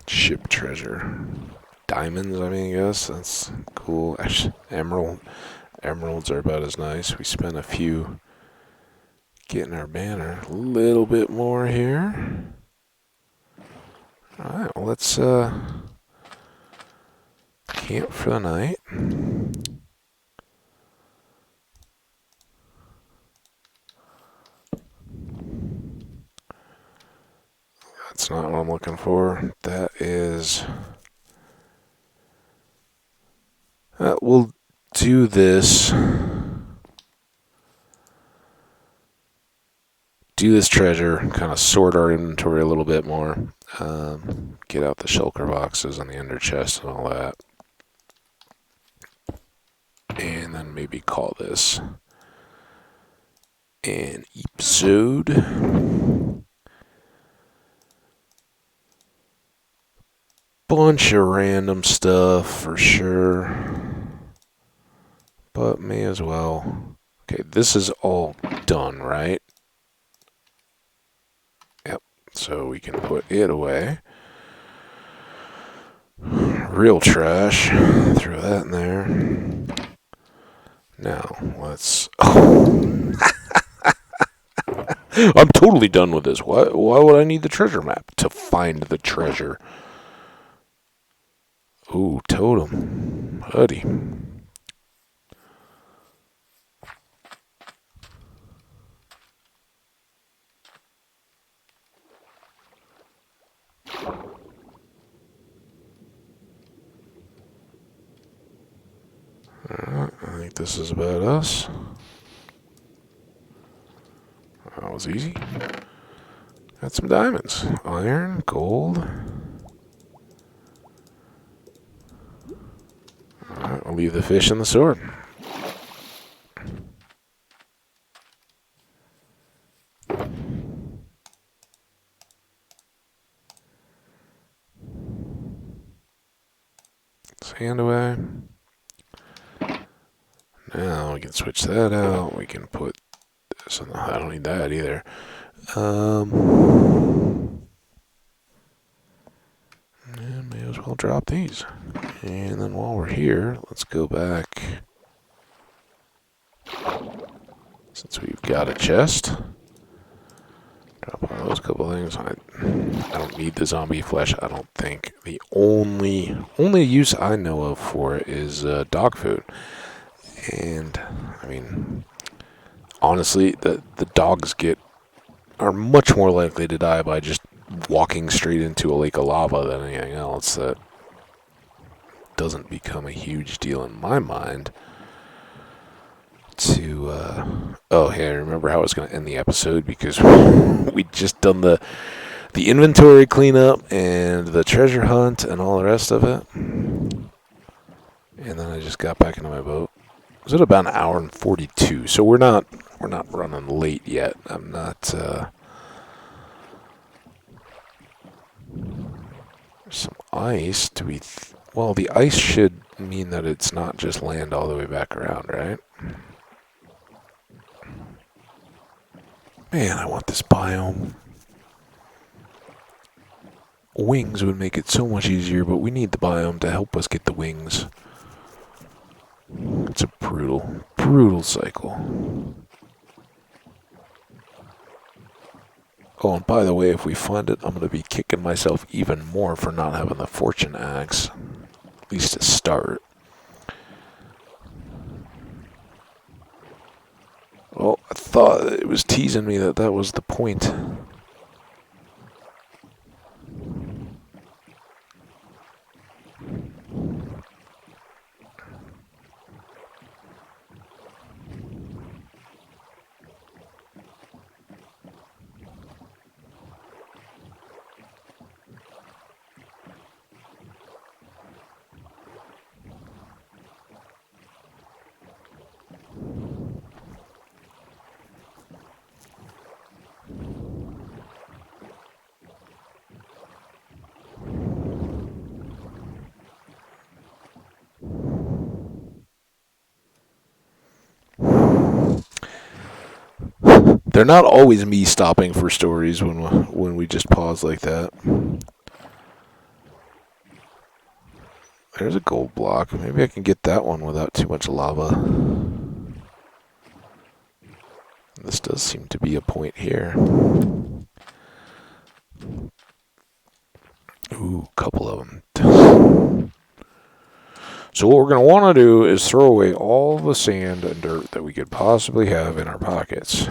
ship treasure? Diamonds, I mean, I guess. That's cool. Actually, emeralds are about as nice. We spent a few getting our banner. A little bit more here. Alright, well, let's camp for the night. That's not what I'm looking for. That is... we'll do this. Do this treasure, kind of sort our inventory a little bit more. Get out the shulker boxes and the ender chest and all that. And then maybe call this an episode. Bunch of random stuff for sure. But may as well. Okay, this is all done, right? Yep, so we can put it away. Real trash. Throw that in there. Now, let's... Oh. I'm totally done with this. Why would I need the treasure map? To find the treasure. Ooh, totem. Buddy. Alright, I think this is about us. That was easy. Got some diamonds. Iron, gold. Alright, I'll leave the fish and the sword. Sand away. Now we can switch that out. We can put this on the... I don't need that either. And may as well drop these. And then while we're here, let's go back. Since we've got a chest. Drop all those couple things. I don't need the zombie flesh, I don't think. The only use I know of for it is dog food. And, I mean, honestly, the dogs are much more likely to die by just walking straight into a lake of lava than anything else. That doesn't become a huge deal in my mind. Oh, hey, I remember how I was going to end the episode because we'd just done the inventory cleanup and the treasure hunt and all the rest of it. And then I just got back into my boat. It was at about an hour and 42, so we're not running late yet. I'm not, there's some ice. Well, the ice should mean that it's not just land all the way back around, right? Man, I want this biome. Wings would make it so much easier, but we need the biome to help us get the wings. It's a brutal cycle. Oh, and by the way, if we find it, I'm going to be kicking myself even more for not having the fortune axe. At least to start. Oh, I thought it was teasing me that was the point. They're not always me stopping for stories when we just pause like that. There's a gold block. Maybe I can get that one without too much lava. This does seem to be a point here. Ooh, a couple of them. So what we're going to want to do is throw away all the sand and dirt that we could possibly have in our pockets.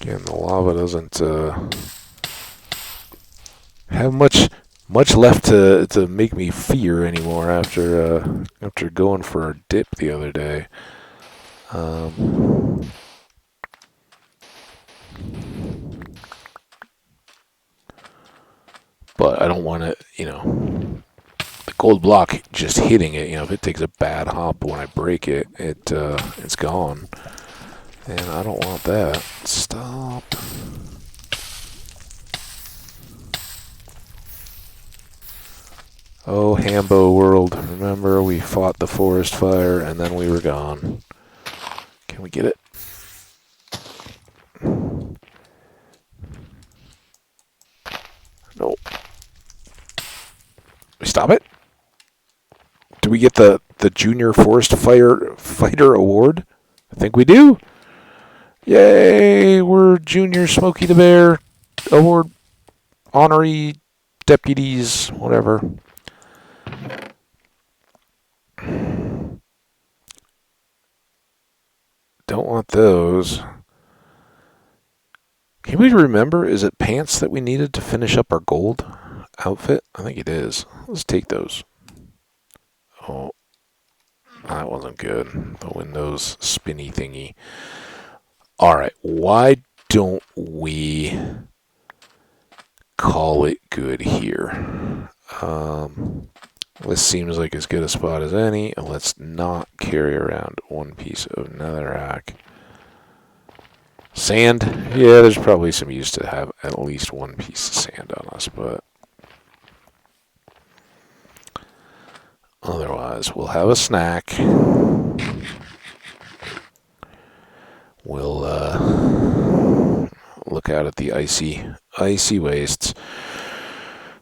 Again, the lava doesn't have much left to make me fear anymore after going for a dip the other day. But I don't want to, the gold block just hitting it. If it takes a bad hop when I break it, it's gone. And I don't want that. Stop. Oh, Hambo world. Remember, we fought the forest fire and then we were gone. Can we get it? Nope. We stop it? Do we get the Junior Forest Fighter Award? I think we do. Yay! We're Junior Smokey the Bear Award honorary deputies, whatever. Don't want those. Can we remember, is it pants that we needed to finish up our gold outfit? I think it is. Let's take those. Oh, that wasn't good. The Windows spinny thingy. Alright, why don't we call it good here? This seems like as good a spot as any, and let's not carry around one piece of netherrack. Sand? Yeah, there's probably some use to have at least one piece of sand on us, but Otherwise, we'll have a snack. We'll look out at the icy wastes.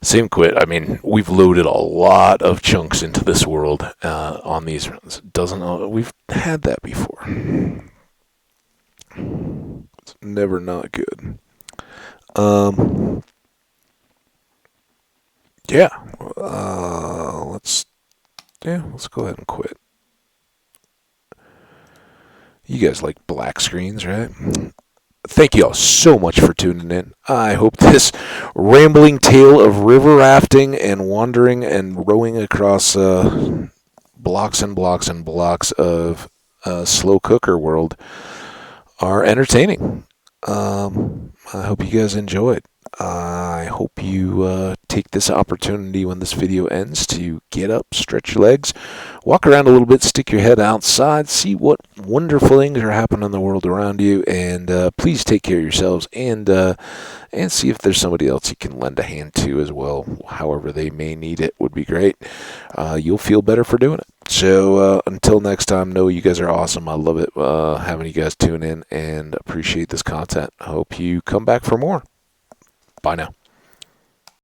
Same quit. I mean, we've loaded a lot of chunks into this world on these runs. We've had that before. It's never not good. Yeah. Let's go ahead and quit. You guys like black screens, right? Thank you all so much for tuning in. I hope this rambling tale of river rafting and wandering and rowing across blocks and blocks and blocks of slow cooker world are entertaining. I hope you guys enjoyed. I hope you take this opportunity when this video ends to get up, stretch your legs, walk around a little bit, stick your head outside, see what wonderful things are happening in the world around you, and please take care of yourselves and see if there's somebody else you can lend a hand to as well. However they may need it would be great. You'll feel better for doing it. So until next time, know you guys are awesome. I love it having you guys tune in and appreciate this content. I hope you come back for more. Bye now.